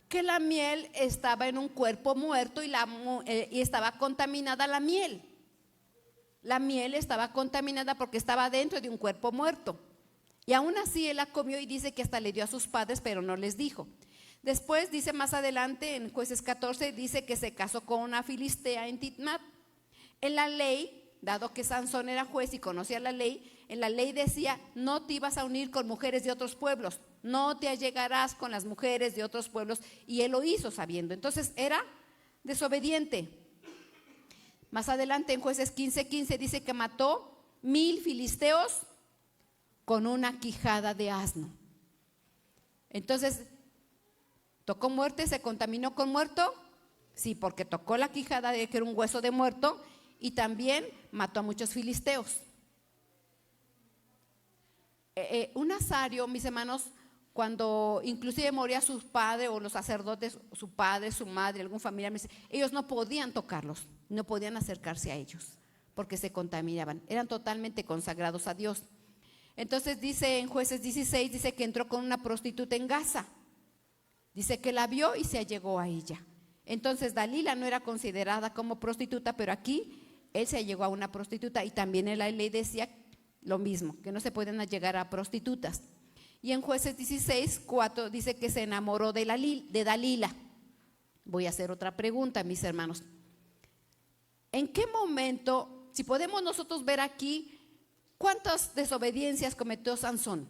Que la miel estaba en un cuerpo muerto y estaba contaminada la miel. La miel estaba contaminada porque estaba dentro de un cuerpo muerto. Y aún así él la comió y dice que hasta le dio a sus padres, pero no les dijo. Después dice más adelante en Jueces 14, dice que se casó con una filistea en Titmat. En la ley, dado que Sansón era juez y conocía la ley, en la ley decía, no te ibas a unir con mujeres de otros pueblos, no te allegarás con las mujeres de otros pueblos, y él lo hizo sabiendo. Entonces era desobediente. Más adelante en Jueces 15:15 dice que mató 1000 filisteos con una quijada de asno. Entonces, ¿tocó muerte? ¿Se contaminó con muerto? Sí, porque tocó la quijada de que era un hueso de muerto, y también mató a muchos filisteos. Un nazario, mis hermanos, cuando inclusive moría su padre o los sacerdotes, su padre, su madre, algún familiar, ellos no podían tocarlos, no podían acercarse a ellos porque se contaminaban, eran totalmente consagrados a Dios. Entonces dice en Jueces 16, dice que entró con una prostituta en Gaza, dice que la vio y se allegó a ella. Entonces Dalila no era considerada como prostituta, pero aquí él se allegó a una prostituta, y también en la ley decía lo mismo, que no se pueden llegar a prostitutas. Y en Jueces 16:4 dice que se enamoró de Dalila. Voy a hacer otra pregunta, mis hermanos. ¿En qué momento, si podemos nosotros ver aquí, cuántas desobediencias cometió Sansón?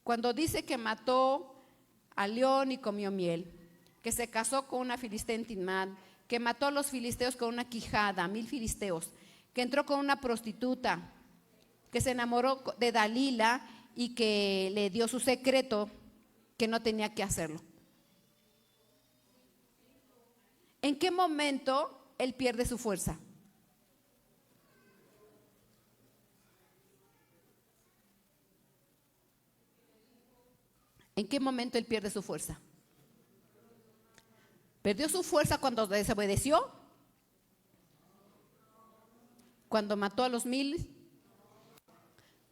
Cuando dice que mató al león y comió miel, que se casó con una filistea en Timnat, que mató a los filisteos con una quijada, 1000 filisteos, que entró con una prostituta, que se enamoró de Dalila y que le dio su secreto, que no tenía que hacerlo. ¿En qué momento él pierde su fuerza? ¿En qué momento él pierde su fuerza? ¿Perdió su fuerza cuando desobedeció? ¿Cuando mató a los 1000?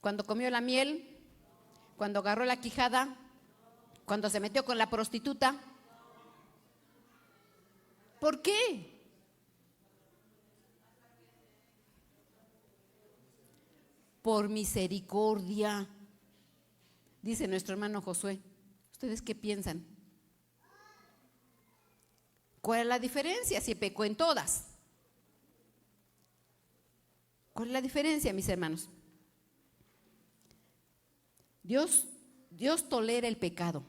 ¿Cuando comió la miel? ¿Cuando agarró la quijada? ¿Cuando se metió con la prostituta? ¿Por qué? Por misericordia, dice nuestro hermano Josué. ¿Ustedes qué piensan? ¿Cuál es la diferencia si pecó en todas? ¿Cuál es la diferencia, mis hermanos? Dios tolera el pecado.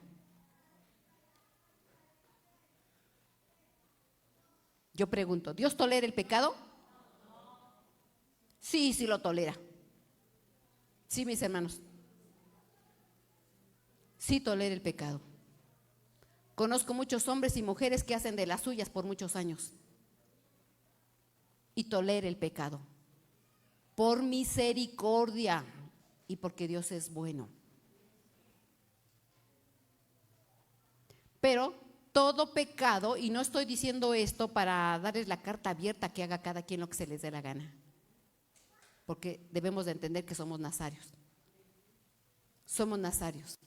Yo pregunto, ¿Dios tolera el pecado? Sí, sí lo tolera. Sí, mis hermanos. Sí tolera el pecado. Conozco muchos hombres y mujeres que hacen de las suyas por muchos años. Y tolera el pecado. Por misericordia y porque Dios es bueno. Pero todo pecado, y no estoy diciendo esto para darles la carta abierta que haga cada quien lo que se les dé la gana, porque debemos de entender que somos nazarios. Somos nazarios.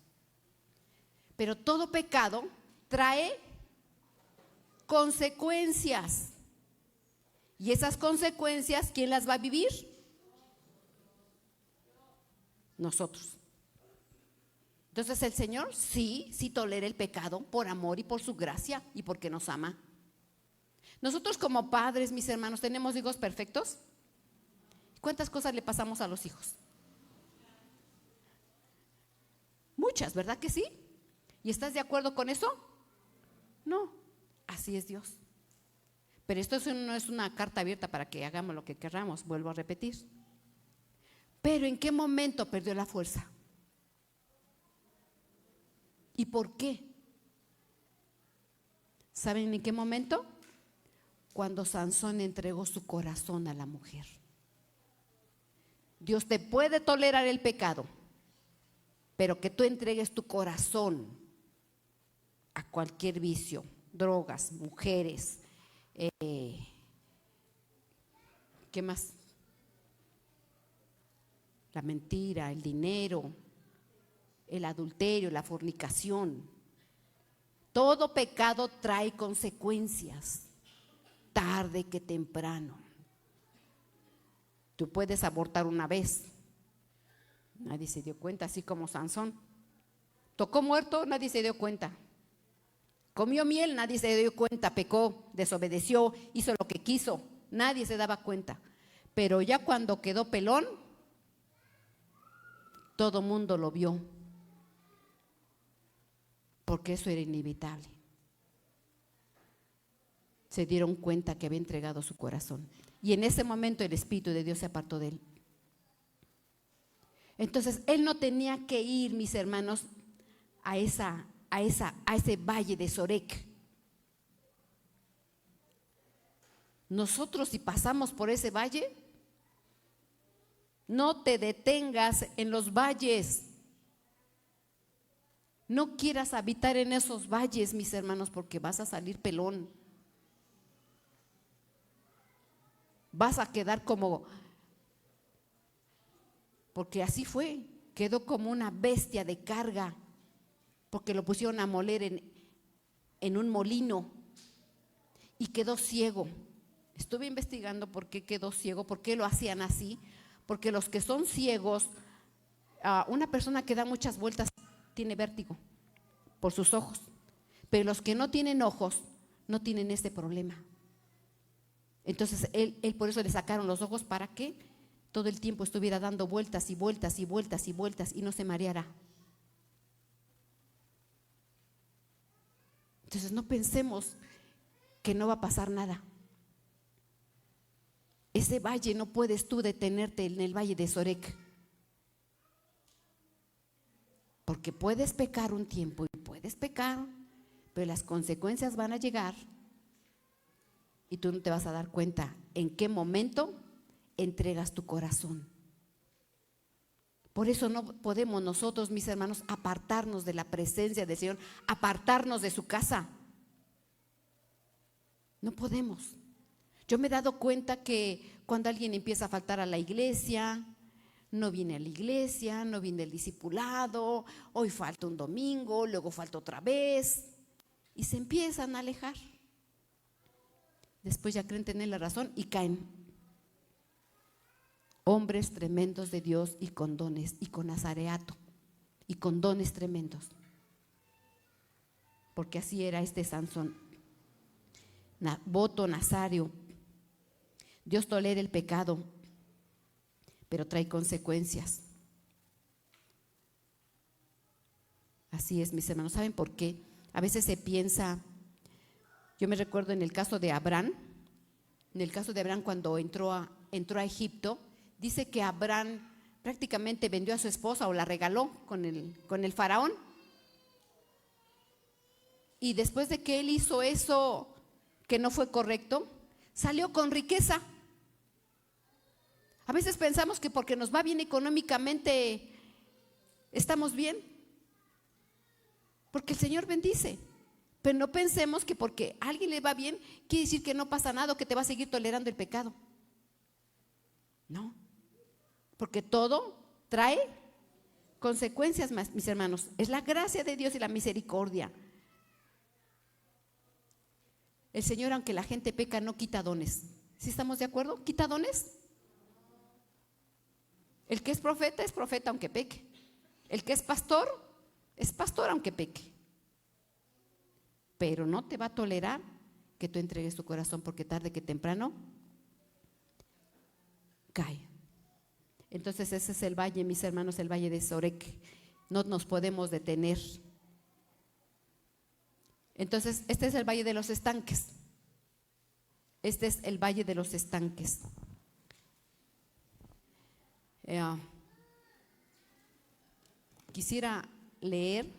Pero todo pecado trae consecuencias. Y esas consecuencias, ¿quién las va a vivir? Nosotros. Entonces el Señor sí tolera el pecado por amor y por su gracia y porque nos ama. Nosotros como padres, mis hermanos, ¿tenemos hijos perfectos? ¿Cuántas cosas le pasamos a los hijos? Muchas, ¿verdad que sí? ¿Y estás de acuerdo con eso? No, así es Dios. Pero esto no es una carta abierta para que hagamos lo que queramos, vuelvo a repetir. Pero ¿en qué momento perdió la fuerza? ¿Y por qué? ¿Saben en qué momento? Cuando Sansón entregó su corazón a la mujer. Dios te puede tolerar el pecado, pero que tú entregues tu corazón a cualquier vicio, drogas, mujeres, ¿qué más? La mentira, el dinero, el adulterio, la fornicación. Todo pecado trae consecuencias, tarde que temprano. Tú puedes abortar una vez, nadie se dio cuenta, así como Sansón. Tocó muerto, nadie se dio cuenta. Comió miel, nadie se dio cuenta, pecó, desobedeció, hizo lo que quiso, nadie se daba cuenta. Pero ya cuando quedó pelón, todo mundo lo vio, porque eso era inevitable. Se dieron cuenta que había entregado su corazón. Y en ese momento el Espíritu de Dios se apartó de él. Entonces, él no tenía que ir, mis hermanos, a ese valle de Sorek. Nosotros, si pasamos por ese valle, no te detengas en los valles. No quieras habitar en esos valles, mis hermanos, porque vas a salir pelón. Vas a quedar porque así fue, quedó como una bestia de carga, porque lo pusieron a moler en un molino y quedó ciego. Estuve investigando por qué quedó ciego, por qué lo hacían así, porque los que son ciegos, una persona que da muchas vueltas tiene vértigo por sus ojos, pero los que no tienen ojos no tienen este problema. Entonces él por eso le sacaron los ojos, para que todo el tiempo estuviera dando vueltas y vueltas y vueltas y vueltas y no se mareara. Entonces no pensemos que no va a pasar nada. Ese valle no puedes tú detenerte en el valle de Sorek, porque puedes pecar un tiempo y puedes pecar, pero las consecuencias van a llegar y tú no te vas a dar cuenta en qué momento entregas tu corazón. Por eso no podemos nosotros, mis hermanos, apartarnos de la presencia del Señor, apartarnos de su casa. No podemos. Yo me he dado cuenta que cuando alguien empieza a faltar a la iglesia, no viene a la iglesia, no viene el discipulado, hoy falta un domingo, luego falta otra vez, y se empiezan a alejar. Después ya creen tener la razón y caen. Hombres tremendos de Dios y con dones y con nazareato y con dones tremendos, porque así era este Sansón. Voto nazario. Dios tolera el pecado, pero trae consecuencias. Así es, mis hermanos. ¿Saben por qué? A veces se piensa, yo me recuerdo en el caso de Abraham, cuando entró a Egipto, dice que Abraham prácticamente vendió a su esposa o la regaló con el faraón. Y después de que él hizo eso que no fue correcto, salió con riqueza. A veces pensamos que porque nos va bien económicamente estamos bien, porque el Señor bendice. Pero no pensemos que porque a alguien le va bien quiere decir que no pasa nada o que te va a seguir tolerando el pecado. No, porque todo trae consecuencias, mis hermanos. Es la gracia de Dios y la misericordia. El Señor, aunque la gente peca, no quita dones. ¿Sí estamos de acuerdo? ¿Quita dones? El que es profeta aunque peque. El que es pastor aunque peque. Pero no te va a tolerar que tú entregues tu corazón, porque tarde que temprano cae. Entonces ese es el valle, mis hermanos, el valle de Sorek. No nos podemos detener. Entonces este es el valle de los estanques. Este es el valle de los estanques. Quisiera leer,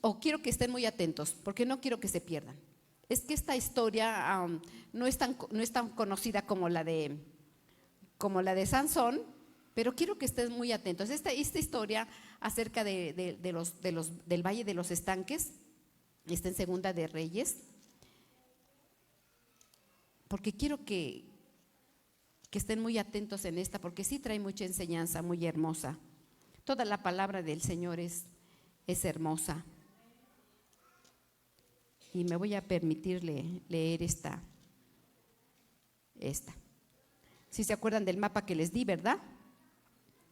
o quiero que estén muy atentos, porque no quiero que se pierdan. Es que esta historia no es tan conocida como la de como la de Sansón, pero quiero que estés muy atentos. Esta historia acerca del Valle de los Estanques está en Segunda de Reyes, porque quiero que estén muy atentos en esta, porque sí trae mucha enseñanza muy hermosa. Toda la palabra del Señor es hermosa. Y me voy a permitirle leer esta. Si se acuerdan del mapa que les di, ¿verdad?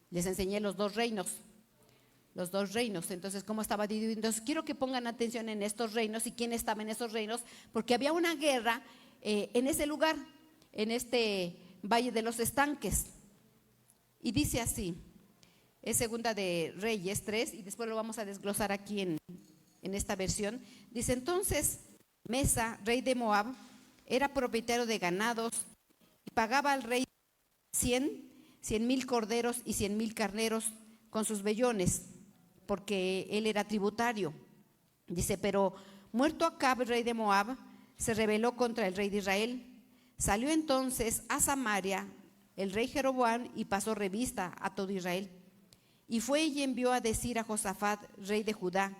Les enseñé los dos reinos. Entonces, ¿cómo estaba dividido? Entonces, quiero que pongan atención en estos reinos y quién estaba en esos reinos, porque había una guerra en ese lugar, en este Valle de los Estanques. Y dice así, es Segunda de Reyes 3, y después lo vamos a desglosar aquí en esta versión. Dice: entonces Mesa, rey de Moab, era propietario de ganados y pagaba al rey 100,000 corderos y 100,000 carneros con sus vellones, porque él era tributario. Dice: pero muerto Acab, rey de Moab, se rebeló contra el rey de Israel. Salió entonces a Samaria el rey Jeroboam y pasó revista a todo Israel. Y fue y envió a decir a Josafat, rey de Judá: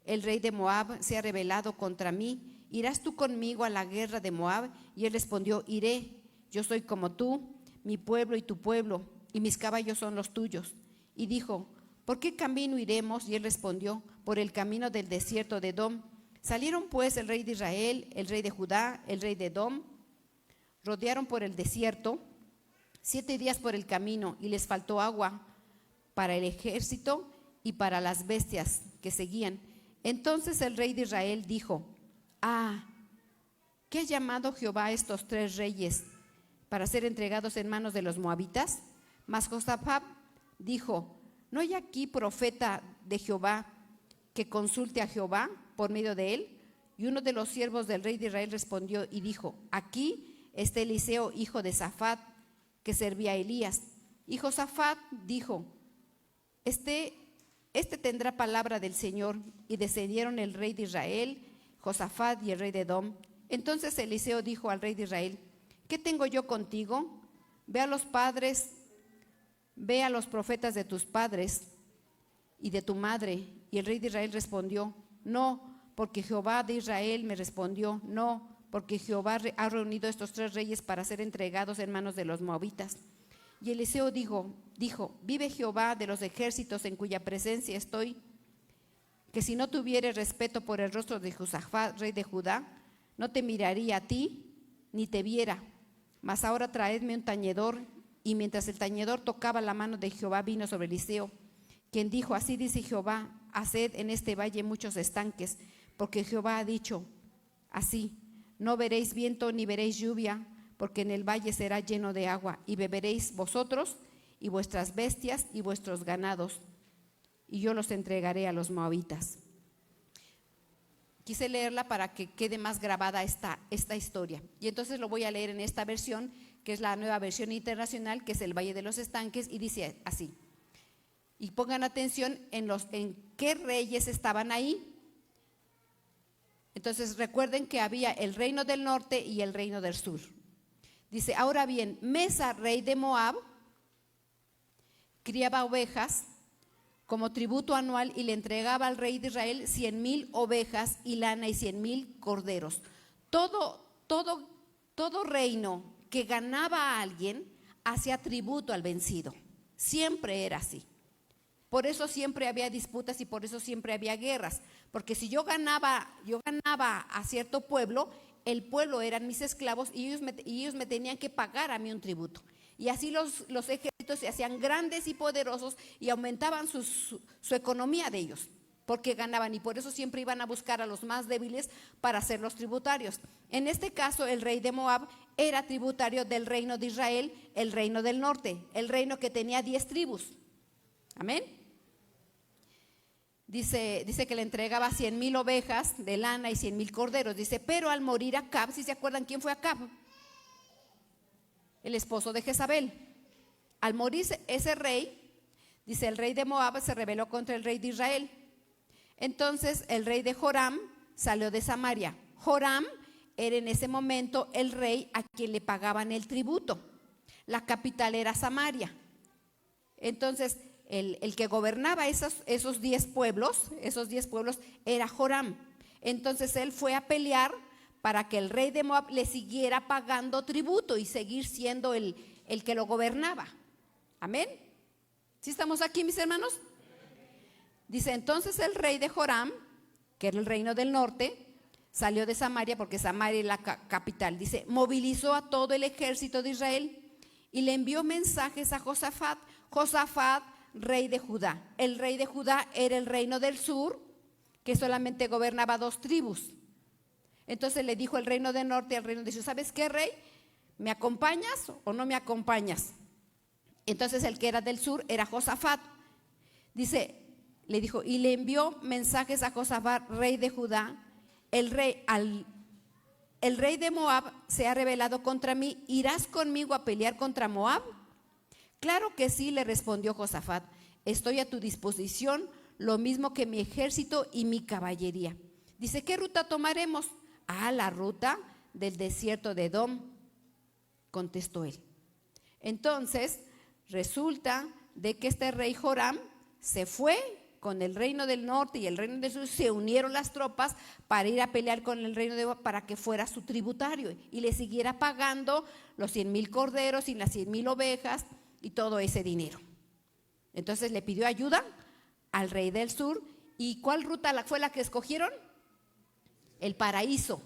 el rey de Moab se ha rebelado contra mí, ¿irás tú conmigo a la guerra de Moab? Y él respondió: iré, yo soy como tú, mi pueblo y tu pueblo, y mis caballos son los tuyos. Y dijo: ¿por qué camino iremos? Y él respondió: por el camino del desierto de Edom. Salieron pues el rey de Israel, el rey de Judá, el rey de Edom, rodearon por el desierto 7 días por el camino, y les faltó agua para el ejército y para las bestias que seguían. Entonces el rey de Israel dijo: ¿qué ha llamado Jehová a estos 3 reyes para ser entregados en manos de los moabitas? Mas Josafat dijo: ¿no hay aquí profeta de Jehová que consulte a Jehová por medio de él? Y uno de los siervos del rey de Israel respondió y dijo: aquí está Eliseo, hijo de Safat, que servía a Elías. Y Josafat dijo: Este tendrá palabra del Señor. Y descendieron el rey de Israel, Josafat y el rey de Edom. Entonces Eliseo dijo al rey de Israel: ¿qué tengo yo contigo? Ve a los profetas de tus padres y de tu madre. Y el rey de Israel respondió: no, porque Jehová de Israel me respondió. No, porque Jehová ha reunido estos 3 reyes para ser entregados en manos de los moabitas. Y Eliseo dijo: vive Jehová de los ejércitos en cuya presencia estoy, que si no tuviere respeto por el rostro de Josafat, rey de Judá, no te miraría a ti, ni te viera. Mas ahora traedme un tañedor. Y mientras el tañedor tocaba, la mano de Jehová vino sobre Eliseo, quien dijo: así dice Jehová, haced en este valle muchos estanques, porque Jehová ha dicho así: no veréis viento ni veréis lluvia, porque en el valle será lleno de agua, y beberéis vosotros y vuestras bestias y vuestros ganados, y yo los entregaré a los moabitas. Quise leerla para que quede más grabada esta historia, y entonces lo voy a leer en esta versión, que es la Nueva Versión Internacional, que es el Valle de los Estanques, y dice así. Y pongan atención en qué reyes estaban ahí. Entonces recuerden que había el reino del norte y el reino del sur. Dice: ahora bien, Mesa, rey de Moab, criaba ovejas como tributo anual y le entregaba al rey de Israel 100,000 ovejas y lana y 100,000 corderos. Todo reino que ganaba a alguien hacía tributo al vencido. Siempre era así. Por eso siempre había disputas y por eso siempre había guerras. Porque si yo ganaba a cierto pueblo, el pueblo eran mis esclavos y ellos me tenían que pagar a mí un tributo. Y así los ejércitos se hacían grandes y poderosos y aumentaban su economía de ellos, porque ganaban, y por eso siempre iban a buscar a los más débiles para ser los tributarios. En este caso, el rey de Moab era tributario del reino de Israel, el reino del norte, el reino que tenía 10 tribus. Amén. Dice que le entregaba 100,000 ovejas de lana y 100,000 corderos. Dice: pero al morir Acab, si se acuerdan quién fue Acab, el esposo de Jezabel. Al morir ese rey, dice, el rey de Moab se rebeló contra el rey de Israel. Entonces el rey de Joram salió de Samaria. Joram era en ese momento el rey a quien le pagaban el tributo. la capital era Samaria. Entonces, el que gobernaba esos 10 pueblos, era Joram. Entonces él fue a pelear para que el rey de Moab le siguiera pagando tributo y seguir siendo el que lo gobernaba. Amén. ¿Sí estamos aquí, mis hermanos? Dice, entonces el rey de Joram, que era el reino del norte, salió de Samaria, porque Samaria es la capital. Dice, movilizó a todo el ejército de Israel y le envió mensajes a Josafat. Josafat, rey de Judá. El rey de Judá era el reino del sur, que solamente gobernaba 2 tribus. Entonces le dijo el reino del norte al reino del sur, ¿sabes qué, rey? ¿Me acompañas o no me acompañas? Entonces el que era del sur era Josafat. Dice, le dijo, y le envió mensajes a Josafat, rey de Judá. El rey de Moab se ha rebelado contra mí, ¿irás conmigo a pelear contra Moab? Claro que sí, le respondió Josafat, estoy a tu disposición, lo mismo que mi ejército y mi caballería. Dice, ¿qué ruta tomaremos? La ruta del desierto de Edom, contestó él. Entonces, resulta de que este rey Joram se fue con el reino del norte y el reino del sur, se unieron las tropas para ir a pelear con el reino de Moab para que fuera su tributario y le siguiera pagando los 100,000 corderos y las 100,000 ovejas y todo ese dinero. Entonces le pidió ayuda al rey del sur. ¿Y cuál ruta fue la que escogieron? El paraíso.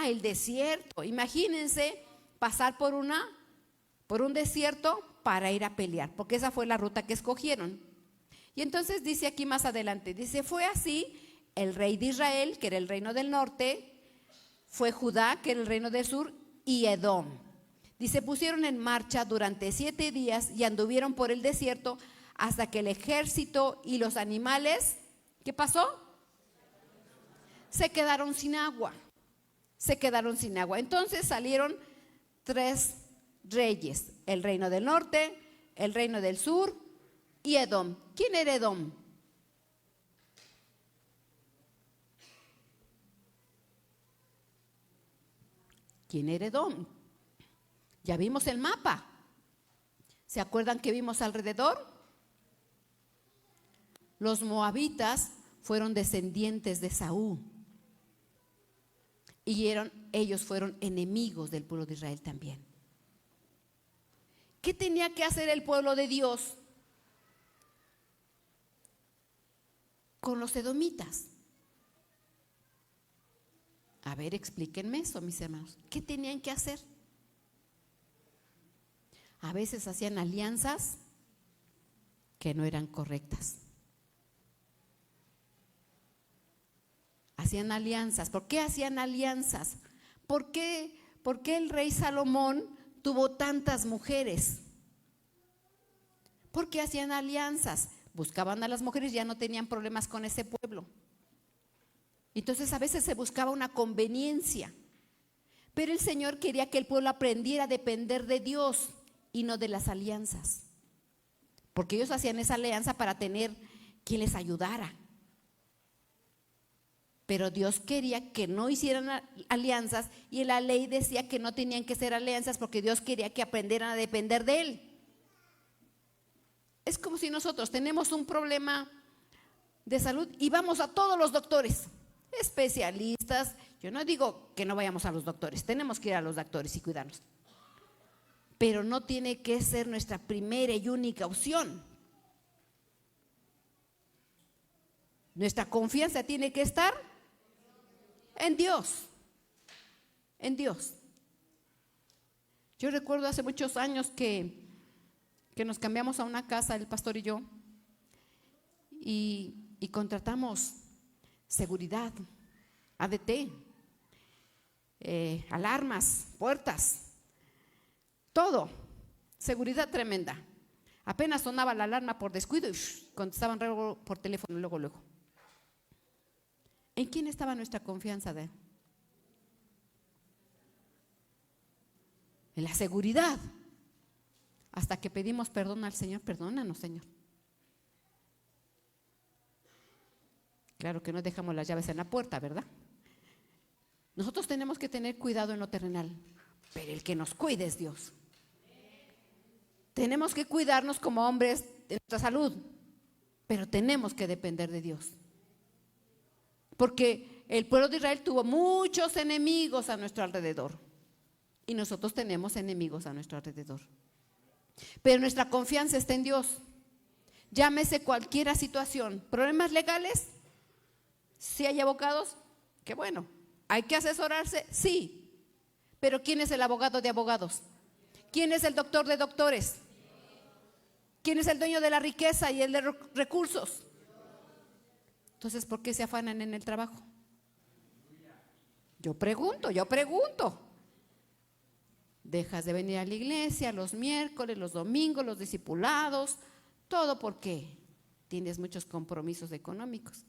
El desierto. Imagínense pasar por un desierto para ir a pelear, porque esa fue la ruta que escogieron. Y entonces dice aquí más adelante, dice, fue así el rey de Israel, que era el reino del norte, fue Judá, que era el reino del sur, y Edom. Dice, pusieron en marcha durante 7 días y anduvieron por el desierto hasta que el ejército y los animales, ¿qué pasó? Se quedaron sin agua. Entonces salieron 3 reyes, el reino del norte, el reino del sur y Edom. ¿Quién era Edom? ¿Quién era Edom? Ya vimos el mapa. ¿Se acuerdan que vimos alrededor? Los moabitas fueron descendientes de Saúl y ellos fueron enemigos del pueblo de Israel también. ¿Qué tenía que hacer el pueblo de Dios con los edomitas? A ver, explíquenme eso, mis hermanos. ¿Qué tenían que hacer? A veces hacían alianzas que no eran correctas. Hacían alianzas. ¿Por qué hacían alianzas? ¿Por qué el rey Salomón tuvo tantas mujeres? ¿Por qué hacían alianzas? Buscaban a las mujeres, ya no tenían problemas con ese pueblo. Entonces a veces se buscaba una conveniencia. Pero el Señor quería que el pueblo aprendiera a depender de Dios y no de las alianzas. Porque ellos hacían esa alianza para tener quien les ayudara. Pero Dios quería que no hicieran alianzas y la ley decía que no tenían que ser alianzas porque Dios quería que aprendieran a depender de Él. Es como si nosotros tenemos un problema de salud y vamos a todos los doctores, especialistas. Yo no digo que no vayamos a los doctores, tenemos que ir a los doctores y cuidarnos. Pero no tiene que ser nuestra primera y única opción. Nuestra confianza tiene que estar en Dios. En Dios. Yo recuerdo hace muchos años que nos cambiamos a una casa, el pastor y yo, y contratamos seguridad, ADT, alarmas, puertas, todo, seguridad tremenda. Apenas sonaba la alarma por descuido y contestaban por teléfono luego. ¿En quién estaba nuestra confianza de? En la seguridad. Hasta que pedimos perdón al Señor, perdónanos, Señor. Claro que no dejamos las llaves en la puerta, ¿verdad? Nosotros tenemos que tener cuidado en lo terrenal, pero el que nos cuide es Dios. Tenemos que cuidarnos como hombres de nuestra salud, pero tenemos que depender de Dios. Porque el pueblo de Israel tuvo muchos enemigos a nuestro alrededor y nosotros tenemos enemigos a nuestro alrededor. Pero nuestra confianza está en Dios. Llámese cualquier situación, problemas legales, si hay abogados, qué bueno. ¿Hay que asesorarse? Sí. Pero ¿quién es el abogado de abogados? ¿Quién es el doctor de doctores? ¿Quién es el dueño de la riqueza y el de recursos? Entonces, ¿por qué se afanan en el trabajo? Yo pregunto. Dejas de venir a la iglesia los miércoles, los domingos, los discipulados, todo porque tienes muchos compromisos económicos.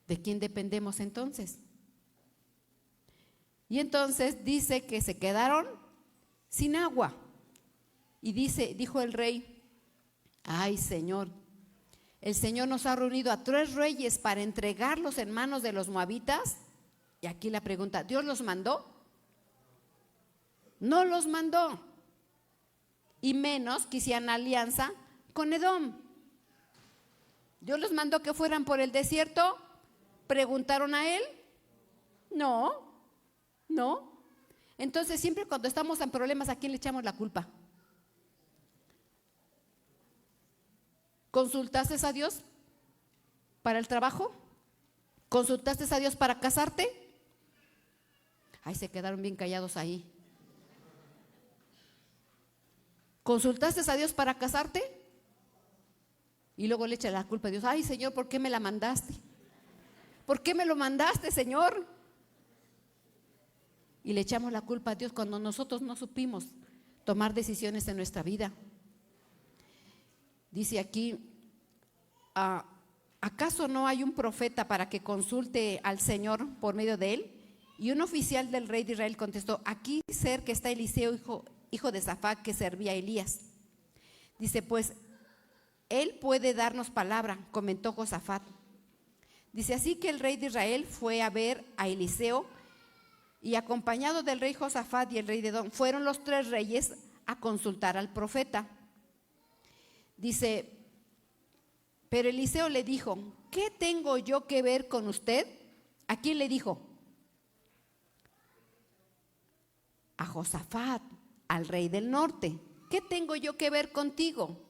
¿De quién dependemos entonces? Y entonces dice que se quedaron sin agua. Y dijo el rey, ay Señor, el Señor nos ha reunido a 3 reyes para entregarlos en manos de los moabitas. Y aquí la pregunta, ¿Dios los mandó? No los mandó. Y menos que hicieran alianza con Edom. ¿Dios los mandó que fueran por el desierto? ¿Preguntaron a él? No. Entonces siempre cuando estamos en problemas, ¿a quién le echamos la culpa? ¿Consultaste a Dios para el trabajo? ¿Consultaste a Dios para casarte? Ay, se quedaron bien callados ahí. ¿Consultaste a Dios para casarte? Y luego le echa la culpa a Dios. Ay, Señor, ¿por qué me la mandaste? ¿Por qué me lo mandaste, Señor? Y le echamos la culpa a Dios cuando nosotros no supimos tomar decisiones en nuestra vida. Dice aquí, ¿acaso no hay un profeta para que consulte al Señor por medio de él? Y un oficial del rey de Israel contestó, aquí cerca está Eliseo, hijo de Safat, que servía a Elías. Dice, pues él puede darnos palabra, comentó Josafat. Dice, así que el rey de Israel fue a ver a Eliseo y acompañado del rey Josafat y el rey de Edom, fueron los 3 reyes a consultar al profeta. Dice, pero Eliseo le dijo, ¿qué tengo yo que ver con usted? ¿A quién le dijo? A Josafat, al rey del norte. ¿Qué tengo yo que ver contigo?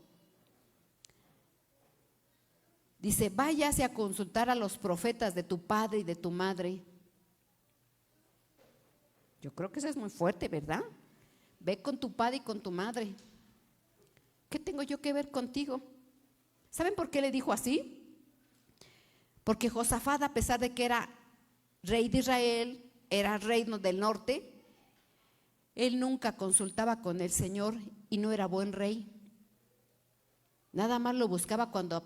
Dice, váyase a consultar a los profetas de tu padre y de tu madre. Yo creo que eso es muy fuerte, ¿verdad? Ve con tu padre y con tu madre. ¿Qué tengo yo que ver contigo? ¿Saben por qué le dijo así? Porque Josafat, a pesar de que era rey de Israel, era reino del norte, él nunca consultaba con el Señor y no era buen rey. Nada más lo buscaba cuando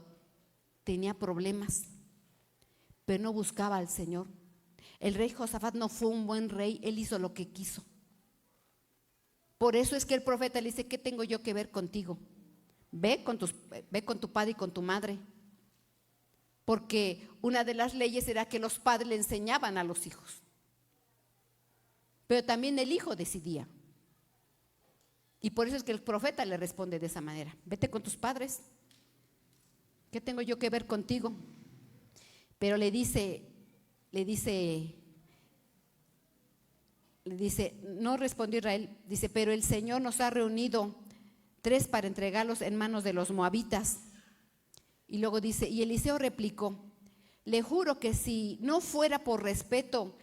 tenía problemas, pero no buscaba al Señor. El rey Josafat no fue un buen rey, él hizo lo que quiso. Por eso es que el profeta le dice, ¿qué tengo yo que ver contigo? Ve con tu padre y con tu madre. Porque una de las leyes era que los padres le enseñaban a los hijos. Pero también el hijo decidía. Y por eso es que el profeta le responde de esa manera. Vete con tus padres. ¿Qué tengo yo que ver contigo? Pero le dice, no respondió Israel, dice, pero el Señor nos ha reunido 3 para entregarlos en manos de los moabitas. Y luego dice, y Eliseo replicó, le juro que si no fuera por respeto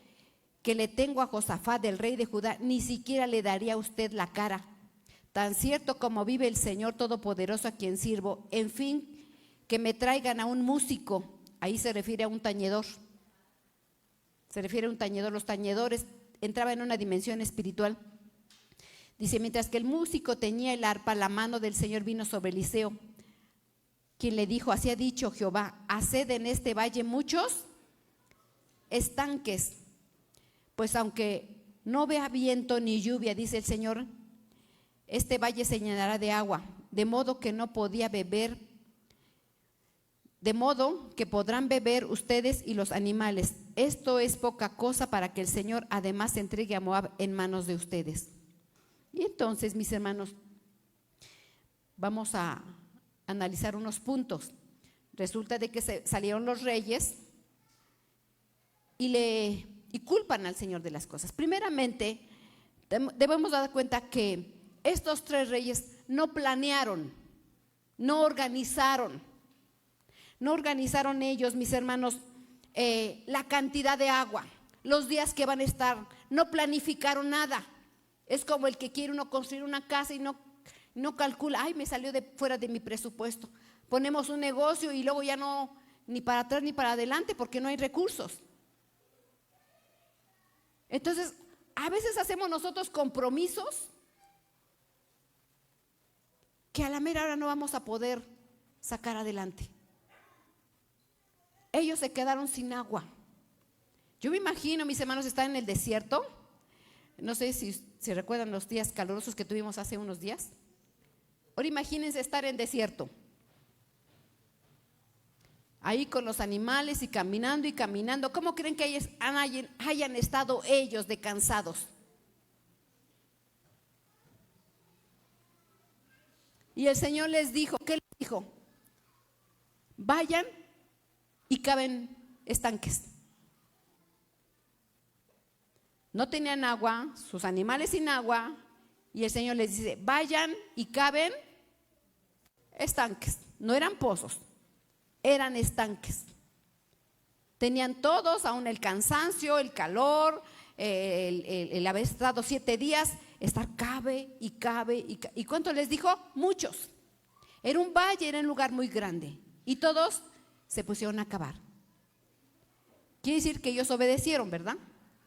que le tengo a Josafat, el rey de Judá, ni siquiera le daría a usted la cara. Tan cierto como vive el Señor Todopoderoso a quien sirvo, en fin, que me traigan a un músico. Ahí se refiere a un tañedor. Los tañedores entraban en una dimensión espiritual. Dice, mientras que el músico tenía el arpa, la mano del Señor vino sobre Eliseo, quien le dijo, así ha dicho Jehová, haced en este valle muchos estanques, pues aunque no vea viento ni lluvia, dice el Señor, este valle se llenará de agua, de modo que no podía beber de modo que podrán beber ustedes y los animales. Esto es poca cosa para que el Señor además entregue a Moab en manos de ustedes. Y entonces, mis hermanos, vamos a analizar unos puntos. Resulta de que salieron los reyes y culpan al Señor de las cosas. Primeramente, debemos dar cuenta que estos 3 reyes no planearon, no organizaron ellos, mis hermanos, la cantidad de agua, los días que van a estar, no planificaron nada. Es como el que quiere uno construir una casa y no calcula, ay, me salió fuera de mi presupuesto. Ponemos un negocio y luego ya no, ni para atrás ni para adelante porque no hay recursos. Entonces, a veces hacemos nosotros compromisos que a la mera hora no vamos a poder sacar adelante. Ellos se quedaron sin agua. Yo me imagino, mis hermanos, están en el desierto. No sé si se recuerdan los días calurosos que tuvimos hace unos días. Ahora imagínense estar en desierto, ahí con los animales y caminando y caminando. ¿Cómo creen que hayan estado ellos de cansados? Y el Señor les dijo, ¿qué les dijo? Vayan y caven estanques. No tenían agua, sus animales sin agua, y el Señor les dice, vayan y caven estanques. No eran pozos, eran estanques. Tenían todos, aún el cansancio, el calor, el haber estado 7 días, estar cabe. ¿Y cuánto les dijo? Muchos. Era un valle, era un lugar muy grande. Y todos se pusieron a cavar. Quiere decir que ellos obedecieron, ¿verdad?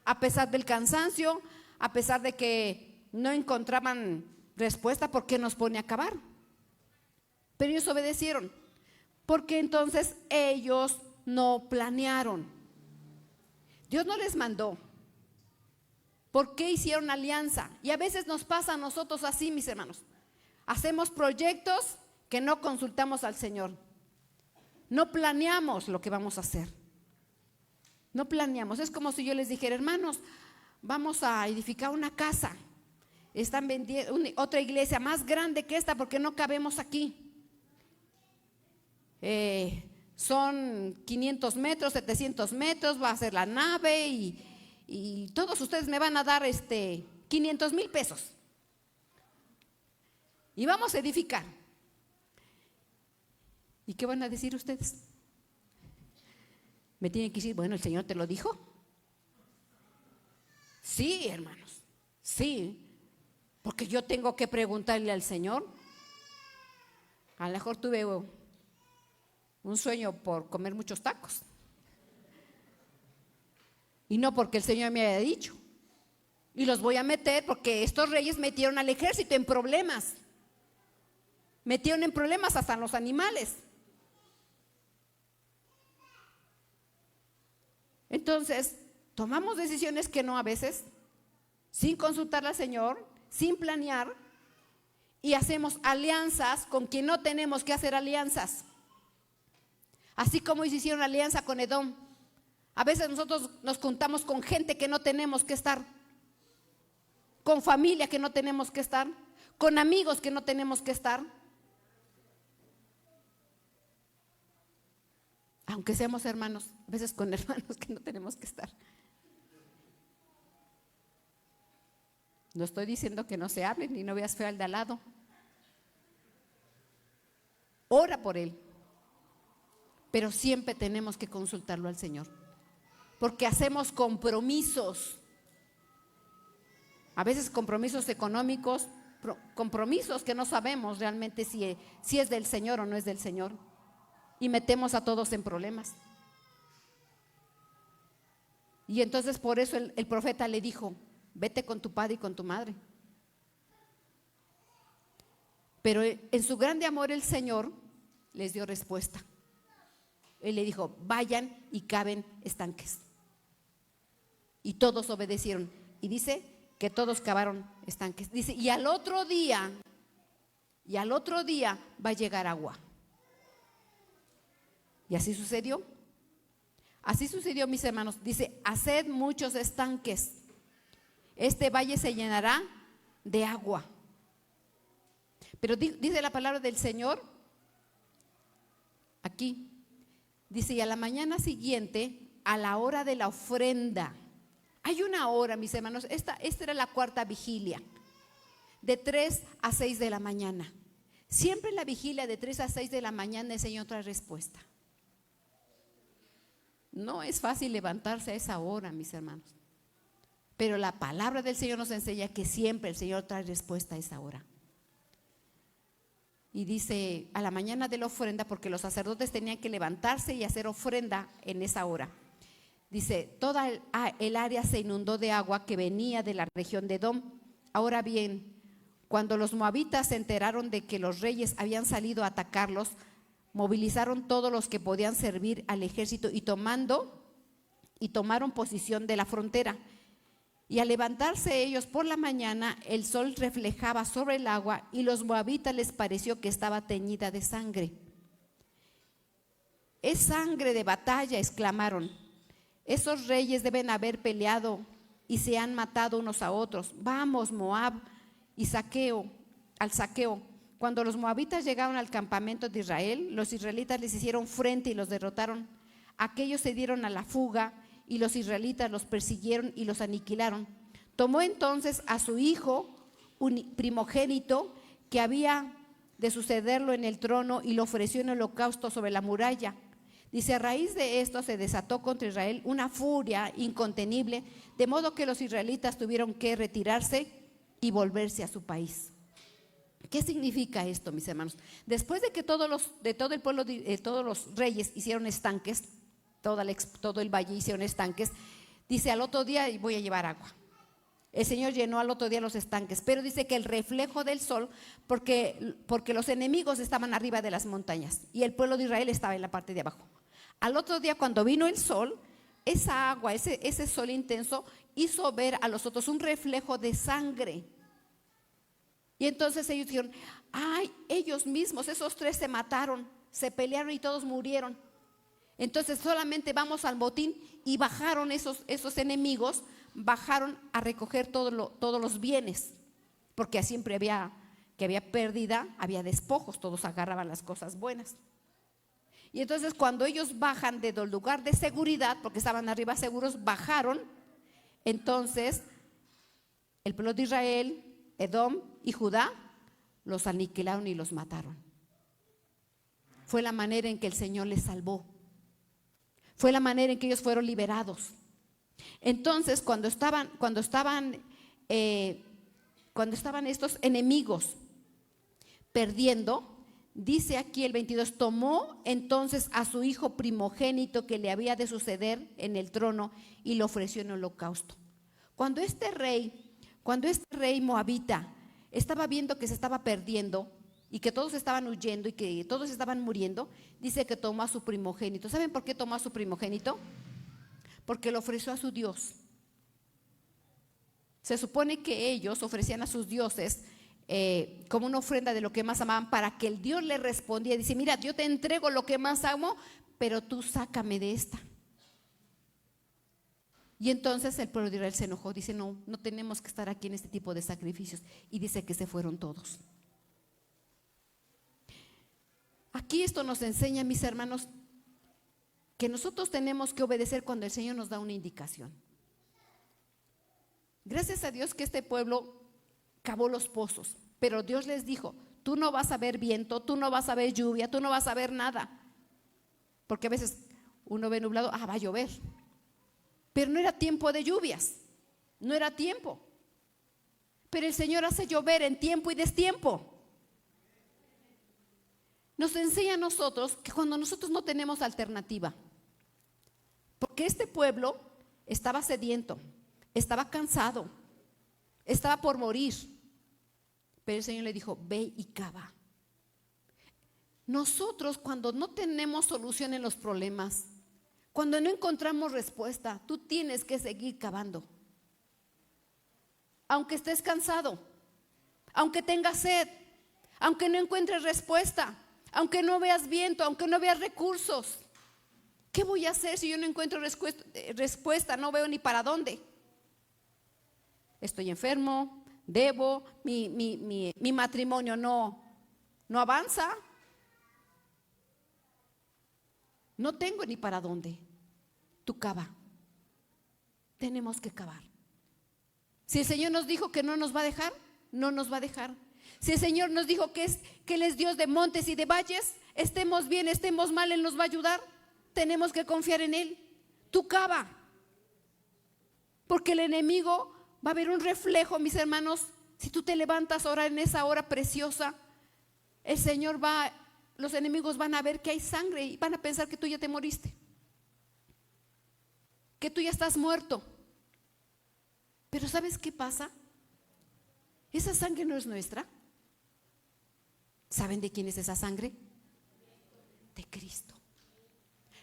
A pesar del cansancio, a pesar de que no encontraban respuesta, ¿por qué nos pone a cavar? Pero ellos obedecieron, porque entonces ellos no planearon. Dios no les mandó. ¿Por qué hicieron alianza? Y a veces nos pasa a nosotros así, mis hermanos. Hacemos proyectos que no consultamos al Señor. No planeamos lo que vamos a hacer. No planeamos. Es como si yo les dijera, hermanos, vamos a edificar una casa. Están vendiendo otra iglesia más grande que esta porque no cabemos aquí. Son 500 metros, 700 metros, va a ser la nave y todos ustedes me van a dar 500,000 pesos. Y vamos a edificar. ¿Y qué van a decir ustedes? Me tienen que decir, bueno, ¿el Señor te lo dijo? Sí, hermanos, sí, porque yo tengo que preguntarle al Señor. A lo mejor tuve un sueño por comer muchos tacos y no porque el Señor me haya dicho. Y los voy a meter porque estos reyes metieron al ejército en problemas. Metieron en problemas hasta los animales. Entonces, tomamos decisiones que no a veces, sin consultar al Señor, sin planear, y hacemos alianzas con quien no tenemos que hacer alianzas. Así como hicieron alianza con Edom. A veces nosotros nos juntamos con gente que no tenemos que estar, con familia que no tenemos que estar, con amigos que no tenemos que estar. Aunque seamos hermanos, a veces con hermanos que no tenemos que estar. No estoy diciendo que no se hablen ni no veas feo al de al lado. Ora por él. Pero siempre tenemos que consultarlo al Señor. Porque hacemos compromisos. A veces compromisos económicos, compromisos que no sabemos realmente si es del Señor o no es del Señor. Y metemos a todos en problemas. Y entonces por eso el profeta le dijo, vete con tu padre y con tu madre. Pero en su grande amor el Señor les dio respuesta. Él le dijo, vayan y caven estanques. Y todos obedecieron. Y dice que todos cavaron estanques. Dice, y al otro día va a llegar agua. Y así sucedió. Así sucedió, mis hermanos. Dice, haced muchos estanques. Este valle se llenará de agua. Pero dice la palabra del Señor aquí. Dice, y a la mañana siguiente, a la hora de la ofrenda. Hay una hora, mis hermanos. Esta era la cuarta vigilia. De 3 a 6 de la mañana. Siempre en la vigilia de 3 a 6 de la mañana el Señor trae respuesta. No es fácil levantarse a esa hora, mis hermanos. Pero la palabra del Señor nos enseña que siempre el Señor trae respuesta a esa hora. Y dice, a la mañana de la ofrenda, porque los sacerdotes tenían que levantarse y hacer ofrenda en esa hora. Dice, toda el área se inundó de agua que venía de la región de Edom. Ahora bien, cuando los moabitas se enteraron de que los reyes habían salido a atacarlos, movilizaron todos los que podían servir al ejército y tomaron posición de la frontera. Y al levantarse ellos por la mañana, el sol reflejaba sobre el agua y los moabitas les pareció que estaba teñida de sangre. Es sangre de batalla, exclamaron. Esos reyes deben haber peleado y se han matado unos a otros. Vamos, Moab, y al saqueo. Cuando los moabitas llegaron al campamento de Israel, los israelitas les hicieron frente y los derrotaron. Aquellos se dieron a la fuga y los israelitas los persiguieron y los aniquilaron. Tomó entonces a su hijo primogénito que había de sucederlo en el trono y lo ofreció en holocausto sobre la muralla. Dice, a raíz de esto se desató contra Israel una furia incontenible, de modo que los israelitas tuvieron que retirarse y volverse a su país. ¿Qué significa esto, mis hermanos? Después de que todo el pueblo, todos los reyes hicieron estanques, todo el valle hicieron estanques, dice, al otro día voy a llevar agua. El Señor llenó al otro día los estanques, pero dice que el reflejo del sol, porque los enemigos estaban arriba de las montañas y el pueblo de Israel estaba en la parte de abajo. Al otro día, cuando vino el sol, esa agua, ese sol intenso, hizo ver a los otros un reflejo de sangre. Y entonces ellos dijeron, ay, ellos mismos, esos 3 se mataron, se pelearon y todos murieron. Entonces solamente vamos al botín, y bajaron esos enemigos, bajaron a recoger todos los bienes, porque siempre había pérdida, había despojos, todos agarraban las cosas buenas. Y entonces cuando ellos bajan del lugar de seguridad, porque estaban arriba seguros, bajaron, entonces el pueblo de Israel, Edom y Judá los aniquilaron y los mataron. Fue la manera en que el Señor les salvó. Fue la manera en que ellos fueron liberados. Entonces, cuando estaban estos enemigos perdiendo, dice aquí el 22, tomó entonces a su hijo primogénito que le había de suceder en el trono y lo ofreció en holocausto. Cuando este rey moabita estaba viendo que se estaba perdiendo y que todos estaban huyendo y que todos estaban muriendo, dice que tomó a su primogénito. ¿Saben por qué tomó a su primogénito? Porque lo ofreció a su Dios. Se supone que ellos ofrecían a sus dioses como una ofrenda de lo que más amaban, para que el Dios le respondiera. Dice, mira, yo te entrego lo que más amo, pero tú sácame de esta. Y entonces el pueblo de Israel se enojó, dice, no tenemos que estar aquí en este tipo de sacrificios. Y dice que se fueron todos. Aquí esto nos enseña, mis hermanos, que nosotros tenemos que obedecer cuando el Señor nos da una indicación. Gracias a Dios que este pueblo cavó los pozos, pero Dios les dijo, tú no vas a ver viento, tú no vas a ver lluvia, tú no vas a ver nada. Porque a veces uno ve nublado, va a llover. Pero no era tiempo de lluvias, no era tiempo. Pero el Señor hace llover en tiempo y destiempo. Nos enseña a nosotros que cuando nosotros no tenemos alternativa, porque este pueblo estaba sediento, estaba cansado, estaba por morir, pero el Señor le dijo, ve y cava. Nosotros cuando no tenemos solución en los problemas, cuando no encontramos respuesta, tú tienes que seguir cavando. Aunque estés cansado, aunque tengas sed, aunque no encuentres respuesta, aunque no veas viento, aunque no veas recursos, ¿Qué voy a hacer si yo no encuentro respuesta? No veo ni para dónde. Estoy enfermo, debo, mi matrimonio no avanza. No tengo ni para dónde. Tú cava. Tenemos que cavar. Si el Señor nos dijo que no nos va a dejar, no nos va a dejar. Si el Señor nos dijo que Él es Dios de montes y de valles, estemos bien, estemos mal, Él nos va a ayudar. Tenemos que confiar en Él. Tú cava. Porque el enemigo va a ver un reflejo, mis hermanos. Si tú te levantas ahora en esa hora preciosa, el Señor los enemigos van a ver que hay sangre y van a pensar que tú ya te moriste, que tú ya estás muerto. Pero ¿sabes qué pasa? Esa sangre no es nuestra. ¿Saben de quién es esa sangre? De Cristo.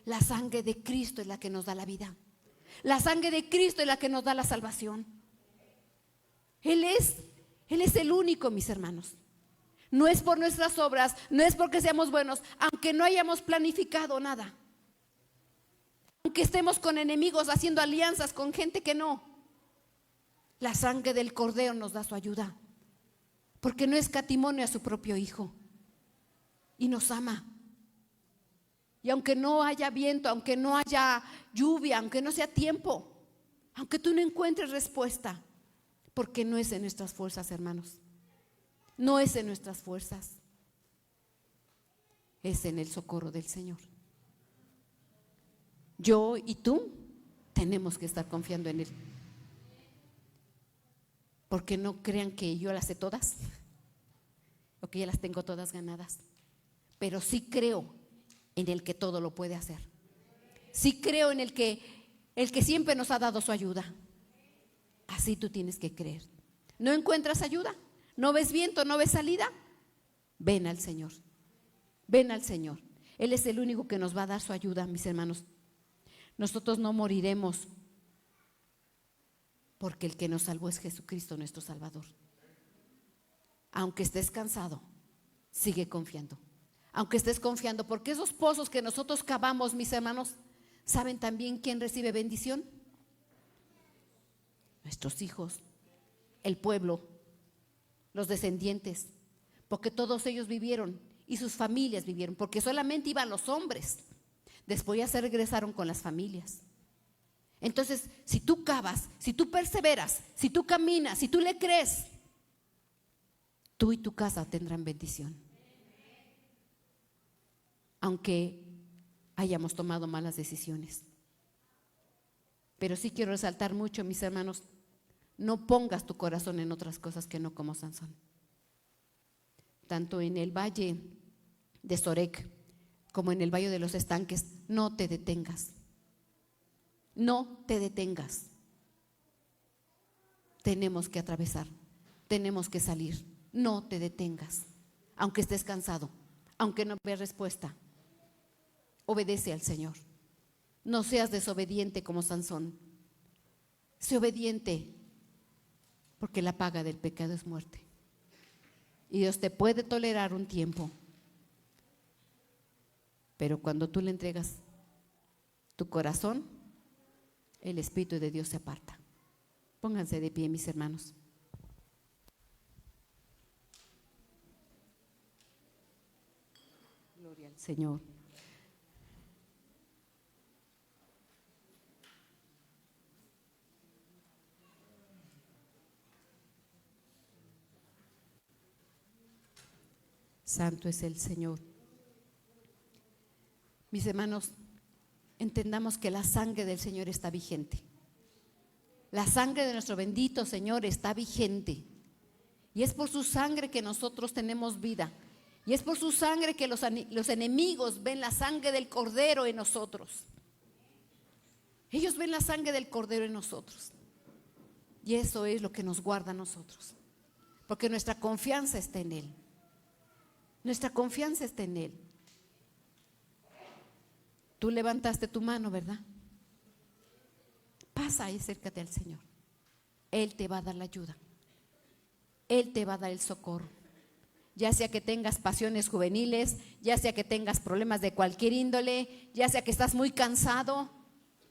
La sangre de Cristo es la que nos da la vida. La sangre de Cristo es la que nos da la salvación. Él es el único, mis hermanos. No es por nuestras obras, no es porque seamos buenos, aunque no hayamos planificado nada, aunque estemos con enemigos haciendo alianzas con gente que no. La sangre del Cordero nos da su ayuda, porque no escatimó a su propio Hijo y nos ama. Y aunque no haya viento, aunque no haya lluvia, aunque no sea tiempo, aunque tú no encuentres respuesta, porque no es en nuestras fuerzas, hermanos. No es en nuestras fuerzas, es en el socorro del Señor. Yo y tú tenemos que estar confiando en Él. Porque no crean que yo las sé todas o que ya las tengo todas ganadas. Pero sí creo en el que todo lo puede hacer. Sí creo en el que siempre nos ha dado su ayuda. Así tú tienes que creer. ¿No encuentras ayuda? ¿No ves viento? ¿No ves salida? Ven al Señor. Ven al Señor. Él es el único que nos va a dar su ayuda, mis hermanos. Nosotros no moriremos, porque el que nos salvó es Jesucristo, nuestro Salvador. Aunque estés cansado, sigue confiando. Aunque estés confiando, porque esos pozos que nosotros cavamos, mis hermanos, ¿saben también quién recibe bendición? Nuestros hijos, el pueblo, los descendientes, porque todos ellos vivieron y sus familias vivieron, porque solamente iban los hombres, después ya se regresaron con las familias. Entonces, si tú cavas, si tú perseveras, si tú caminas, si tú le crees, tú y tu casa tendrán bendición. Aunque hayamos tomado malas decisiones. Pero sí quiero resaltar mucho, mis hermanos, no pongas tu corazón en otras cosas que no como Sansón. Tanto en el valle de Sorek como en el valle de los estanques, no te detengas. No te detengas. Tenemos que atravesar, tenemos que salir. No te detengas, aunque estés cansado, aunque no veas respuesta. Obedece al Señor. No seas desobediente como Sansón. Sé obediente, porque la paga del pecado es muerte. Y Dios te puede tolerar un tiempo, pero cuando tú le entregas tu corazón, el Espíritu de Dios se aparta. Pónganse de pie, mis hermanos. Gloria al Señor. Santo es el Señor. Mis hermanos, entendamos que la sangre del Señor está vigente. La sangre de nuestro bendito Señor está vigente. Y es por su sangre que nosotros tenemos vida. Y es por su sangre que los enemigos ven la sangre del Cordero en nosotros. Ellos ven la sangre del Cordero en nosotros. Y eso es lo que nos guarda a nosotros. Porque nuestra confianza está en Él. Nuestra confianza está en Él. Tú levantaste tu mano, ¿verdad? Pasa y acércate al Señor. Él te va a dar la ayuda. Él te va a dar el socorro. ya sea que tengas pasiones juveniles, ya sea que tengas problemas de cualquier índole, ya sea que estás muy cansado,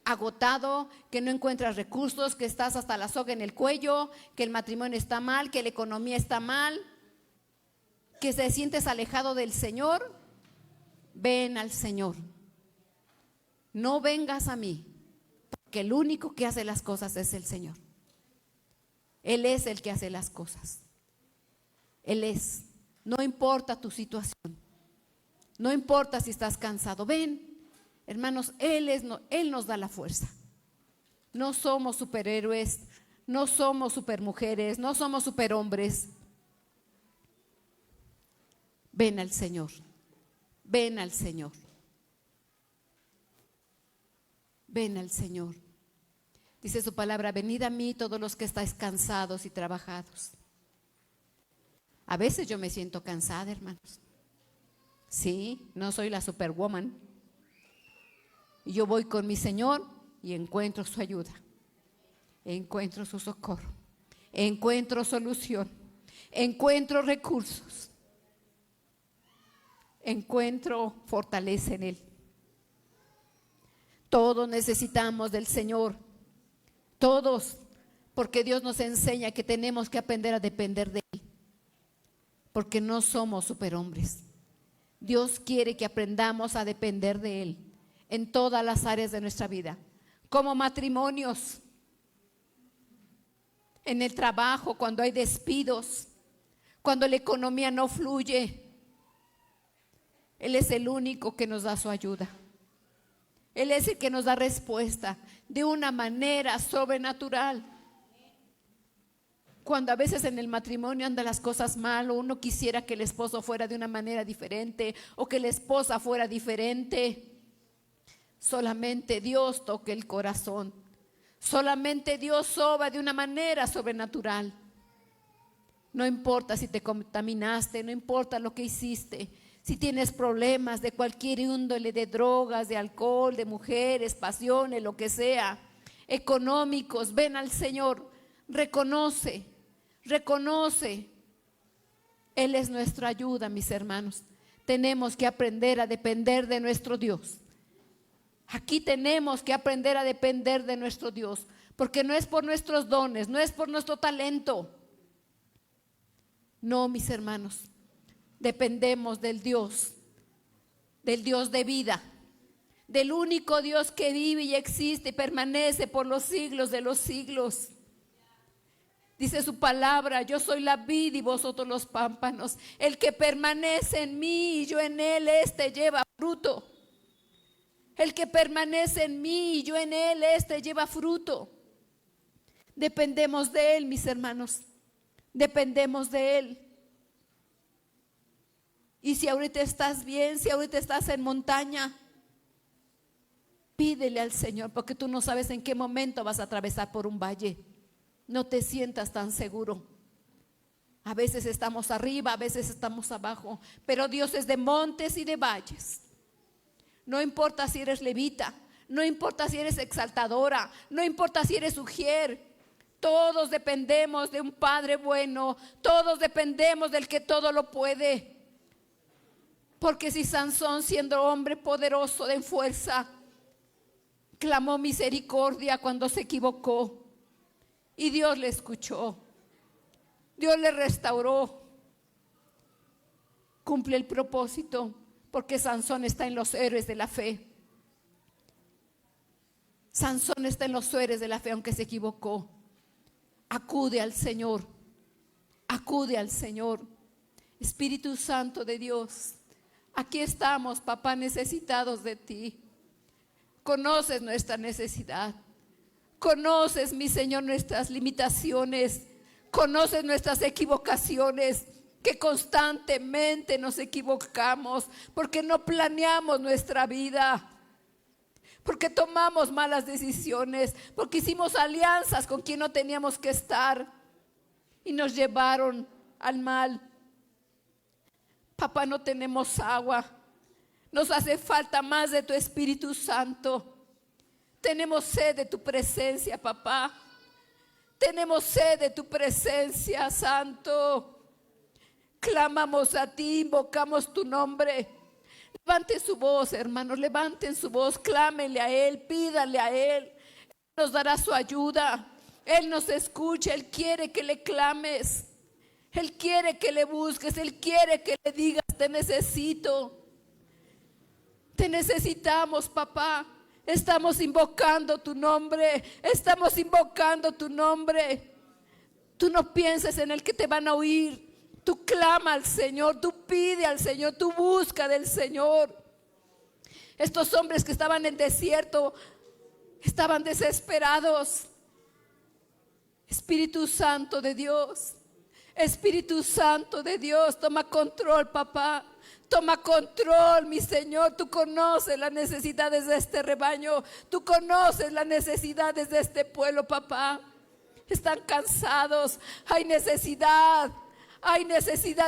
agotado, que no encuentras recursos, que estás hasta la soga en el cuello, que el matrimonio está mal, que la economía está mal, que te sientes alejado del Señor, ven al Señor. No vengas a mí, porque el único que hace las cosas es el Señor. Él es el que hace las cosas. Él es. No importa tu situación. No importa si estás cansado. Ven, hermanos, Él nos da la fuerza. No somos superhéroes, no somos supermujeres, no somos superhombres. Ven al Señor. Ven al Señor. Ven al Señor. Dice su palabra, venid a mí todos los que estáis cansados y trabajados. A veces yo me siento cansada, hermanos. Sí, no soy la superwoman. Y yo voy con mi Señor y encuentro su ayuda. Encuentro su socorro. Encuentro solución. Encuentro recursos. Encuentro fortaleza en Él. Todos necesitamos del Señor. Todos. Porque Dios nos enseña que tenemos que aprender a depender de Él. Porque no somos superhombres. Dios quiere que aprendamos a depender de Él en todas las áreas de nuestra vida. Como matrimonios, en el trabajo, cuando hay despidos, cuando la economía no fluye. Él es el único que nos da su ayuda. Él es el que nos da respuesta de una manera sobrenatural. Cuando a veces en el matrimonio andan las cosas mal, o uno quisiera que el esposo fuera de una manera diferente, o que la esposa fuera diferente, solamente Dios toca el corazón. Solamente Dios obra de una manera sobrenatural. No importa si te contaminaste, no importa lo que hiciste. Si tienes problemas de cualquier índole, de drogas, de alcohol, de mujeres, pasiones, lo que sea, económicos, ven al Señor, reconoce. Él es nuestra ayuda, mis hermanos. Tenemos que aprender a depender de nuestro Dios. Aquí tenemos que aprender a depender de nuestro Dios, porque no es por nuestros dones, no es por nuestro talento. No, mis hermanos. Dependemos del Dios de vida, del único Dios que vive y existe y permanece por los siglos de los siglos. Dice su palabra, yo soy la vid y vosotros los pámpanos. El que permanece en mí y yo en él, este lleva fruto. El que permanece en mí y yo en él, este lleva fruto. Dependemos de él, mis hermanos. Dependemos de él. Y si ahorita estás bien, si ahorita estás en montaña, pídele al Señor, porque tú no sabes en qué momento vas a atravesar por un valle. No te sientas tan seguro. A veces estamos arriba, a veces estamos abajo, pero Dios es de montes y de valles. No importa si eres levita, no importa si eres exaltadora, no importa si eres ujier. Todos dependemos de un Padre bueno, todos dependemos del que todo lo puede. Porque si Sansón, siendo hombre poderoso de fuerza, clamó misericordia cuando se equivocó, y Dios le escuchó, Dios le restauró, cumple el propósito, porque Sansón está en los héroes de la fe. Sansón está en los héroes de la fe, aunque se equivocó. Acude al Señor, acude al Señor. Espíritu Santo de Dios, aquí estamos, papá, necesitados de ti. Conoces nuestra necesidad. Conoces, mi Señor, nuestras limitaciones. Conoces nuestras equivocaciones, que constantemente nos equivocamos porque no planeamos nuestra vida, porque tomamos malas decisiones, porque hicimos alianzas con quien no teníamos que estar y nos llevaron al mal. Papá, no tenemos agua. Nos hace falta más de tu Espíritu Santo. Tenemos sed de tu presencia, papá. Tenemos sed de tu presencia, Santo. Clamamos a ti, invocamos tu nombre. Levanten su voz, hermanos, levanten su voz, clámenle a Él, pídanle a Él. Él nos dará su ayuda. Él nos escucha, Él quiere que le clames. Él quiere que le busques, Él quiere que le digas: te necesito. Te necesitamos, papá. Estamos invocando tu nombre. Estamos invocando tu nombre. Tú no pienses en el que te van a oír. Tú clama al Señor, tú pide al Señor, tú busca del Señor. Estos hombres que estaban en desierto estaban desesperados. Espíritu Santo de Dios, Espíritu Santo de Dios, toma control, papá. Toma control, mi Señor. Tú conoces las necesidades de este rebaño. Tú conoces las necesidades de este pueblo, papá. Están cansados. Hay necesidad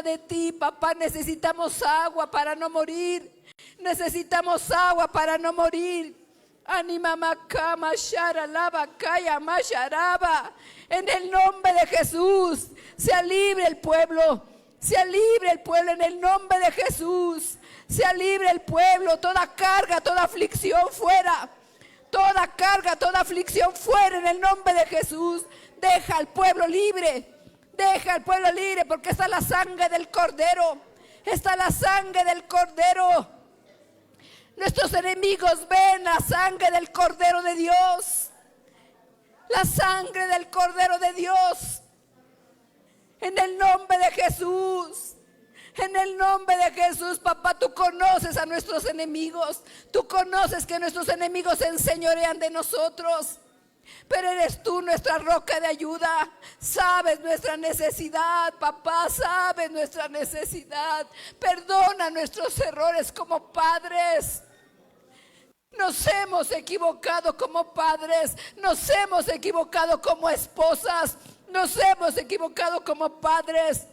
de ti, papá. Necesitamos agua para no morir. Necesitamos agua para no morir. Anima macama sharalaba kaya masharaba. En el nombre de Jesús, sea libre el pueblo. Sea libre el pueblo en el nombre de Jesús. Sea libre el pueblo. Toda carga, toda aflicción fuera. Toda carga, toda aflicción fuera en el nombre de Jesús. Deja al pueblo libre. Deja al pueblo libre, porque está la sangre del Cordero. Está la sangre del Cordero. Nuestros enemigos ven la sangre del Cordero de Dios. La sangre del Cordero de Dios. En el nombre de Jesús. En el nombre de Jesús, papá, tú conoces a nuestros enemigos. Tú conoces que nuestros enemigos se enseñorean de nosotros. Pero eres tú nuestra roca de ayuda. Sabes nuestra necesidad, papá, sabes nuestra necesidad. Perdona nuestros errores como padres. Nos hemos equivocado como padres. Nos hemos equivocado como esposas. Nos hemos equivocado como padres.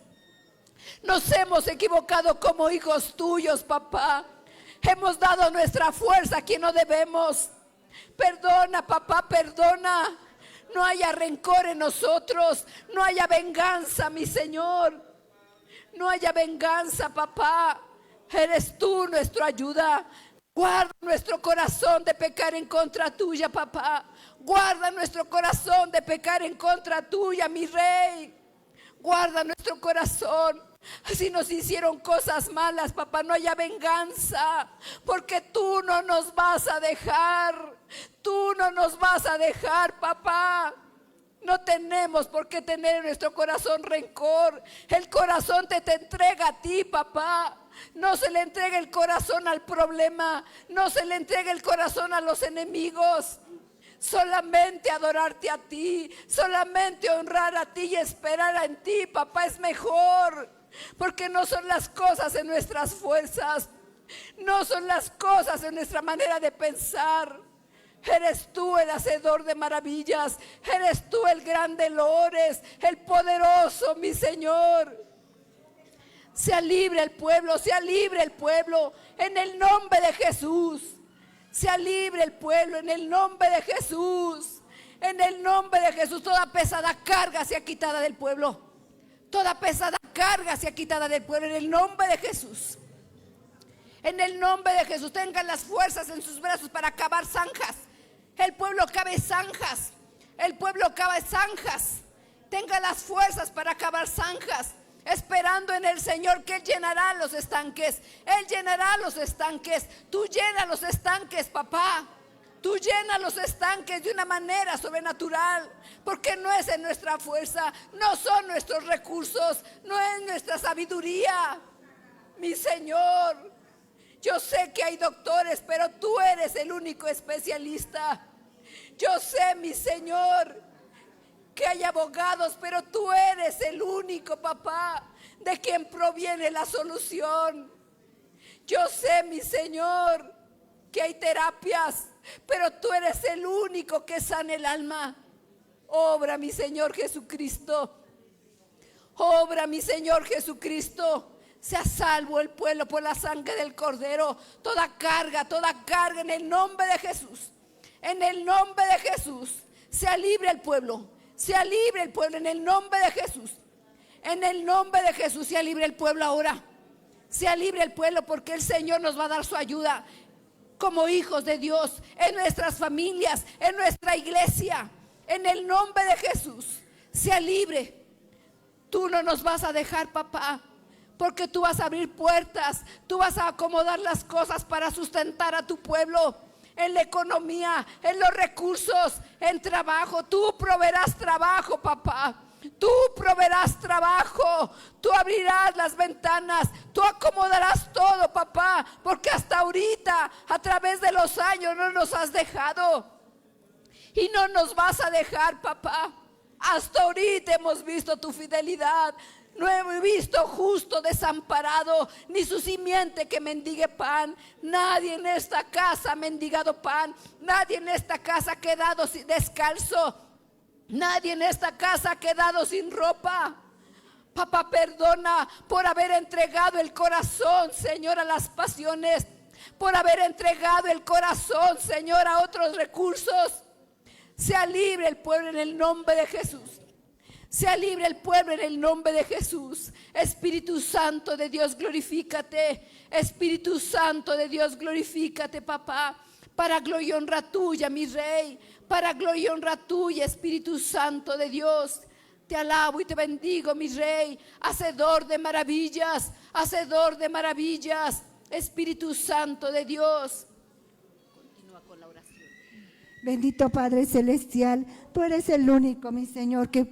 Nos hemos equivocado como hijos tuyos, papá. Hemos dado nuestra fuerza a quien no debemos. Perdona, papá, perdona. No haya rencor en nosotros. No haya venganza, mi Señor. No haya venganza, papá. Eres tú nuestra ayuda. Guarda nuestro corazón de pecar en contra tuya, papá. Guarda nuestro corazón de pecar en contra tuya, mi Rey. Guarda nuestro corazón. Si nos hicieron cosas malas, papá, no haya venganza, porque tú no nos vas a dejar. Tú no nos vas a dejar, papá. No tenemos por qué tener en nuestro corazón rencor. El corazón te entrega a ti, papá. No se le entrega el corazón al problema. No se le entrega el corazón a los enemigos. Solamente adorarte a ti, solamente honrar a ti y esperar en ti, papá, es mejor. Porque no son las cosas en nuestras fuerzas. No son las cosas en nuestra manera de pensar. Eres tú el hacedor de maravillas. Eres tú el grande Lores, el poderoso, mi Señor. Sea libre el pueblo, sea libre el pueblo en el nombre de Jesús. Sea libre el pueblo en el nombre de Jesús. En el nombre de Jesús, toda pesada carga sea quitada del pueblo. Toda pesada carga sea quitada del pueblo en el nombre de Jesús. En el nombre de Jesús, tengan las fuerzas en sus brazos para cavar zanjas. El pueblo cabe zanjas. El pueblo cabe zanjas. Tenga las fuerzas para cavar zanjas, esperando en el Señor que Él llenará los estanques. Él llenará los estanques. Tú llena los estanques, papá. Tú llenas los estanques de una manera sobrenatural, porque no es en nuestra fuerza, no son nuestros recursos, no es nuestra sabiduría, mi Señor. Yo sé que hay doctores, pero tú eres el único especialista. Yo sé, mi Señor, que hay abogados, pero tú eres el único, papá, de quien proviene la solución. Yo sé, mi Señor, que hay terapias, pero tú eres el único que sana el alma. Obra, mi Señor Jesucristo. Obra, mi Señor Jesucristo. Sea salvo el pueblo por la sangre del Cordero. Toda carga en el nombre de Jesús. En el nombre de Jesús. Sea libre el pueblo. Sea libre el pueblo en el nombre de Jesús. En el nombre de Jesús, sea libre el pueblo ahora. Sea libre el pueblo, porque el Señor nos va a dar su ayuda como hijos de Dios, en nuestras familias, en nuestra iglesia. En el nombre de Jesús, sea libre. Tú no nos vas a dejar, papá, porque tú vas a abrir puertas, tú vas a acomodar las cosas para sustentar a tu pueblo. En la economía, en los recursos, en trabajo. Tú proveerás trabajo, papá. Tú proveerás trabajo. Tú abrirás las ventanas. Tú acomodarás todo, papá. Porque hasta ahorita, a través de los años, no nos has dejado. Y no nos vas a dejar, papá. Hasta ahorita hemos visto tu fidelidad. No he visto justo desamparado, ni su simiente que mendigue pan. Nadie en esta casa ha mendigado pan. Nadie en esta casa ha quedado descalzo. Nadie en esta casa ha quedado sin ropa. Papá, perdona por haber entregado el corazón, Señor, a las pasiones. Por haber entregado el corazón, Señor, a otros recursos. Sea libre el pueblo en el nombre de Jesús. Sea libre el pueblo en el nombre de Jesús. Espíritu Santo de Dios, glorifícate. Espíritu Santo de Dios, glorifícate, papá. Para gloria y honra tuya, mi Rey. Para gloria y honra tuya, Espíritu Santo de Dios. Te alabo y te bendigo, mi Rey. Hacedor de maravillas. Hacedor de maravillas. Espíritu Santo de Dios. Continúa con la oración. Bendito Padre Celestial, tú eres el único, mi Señor, que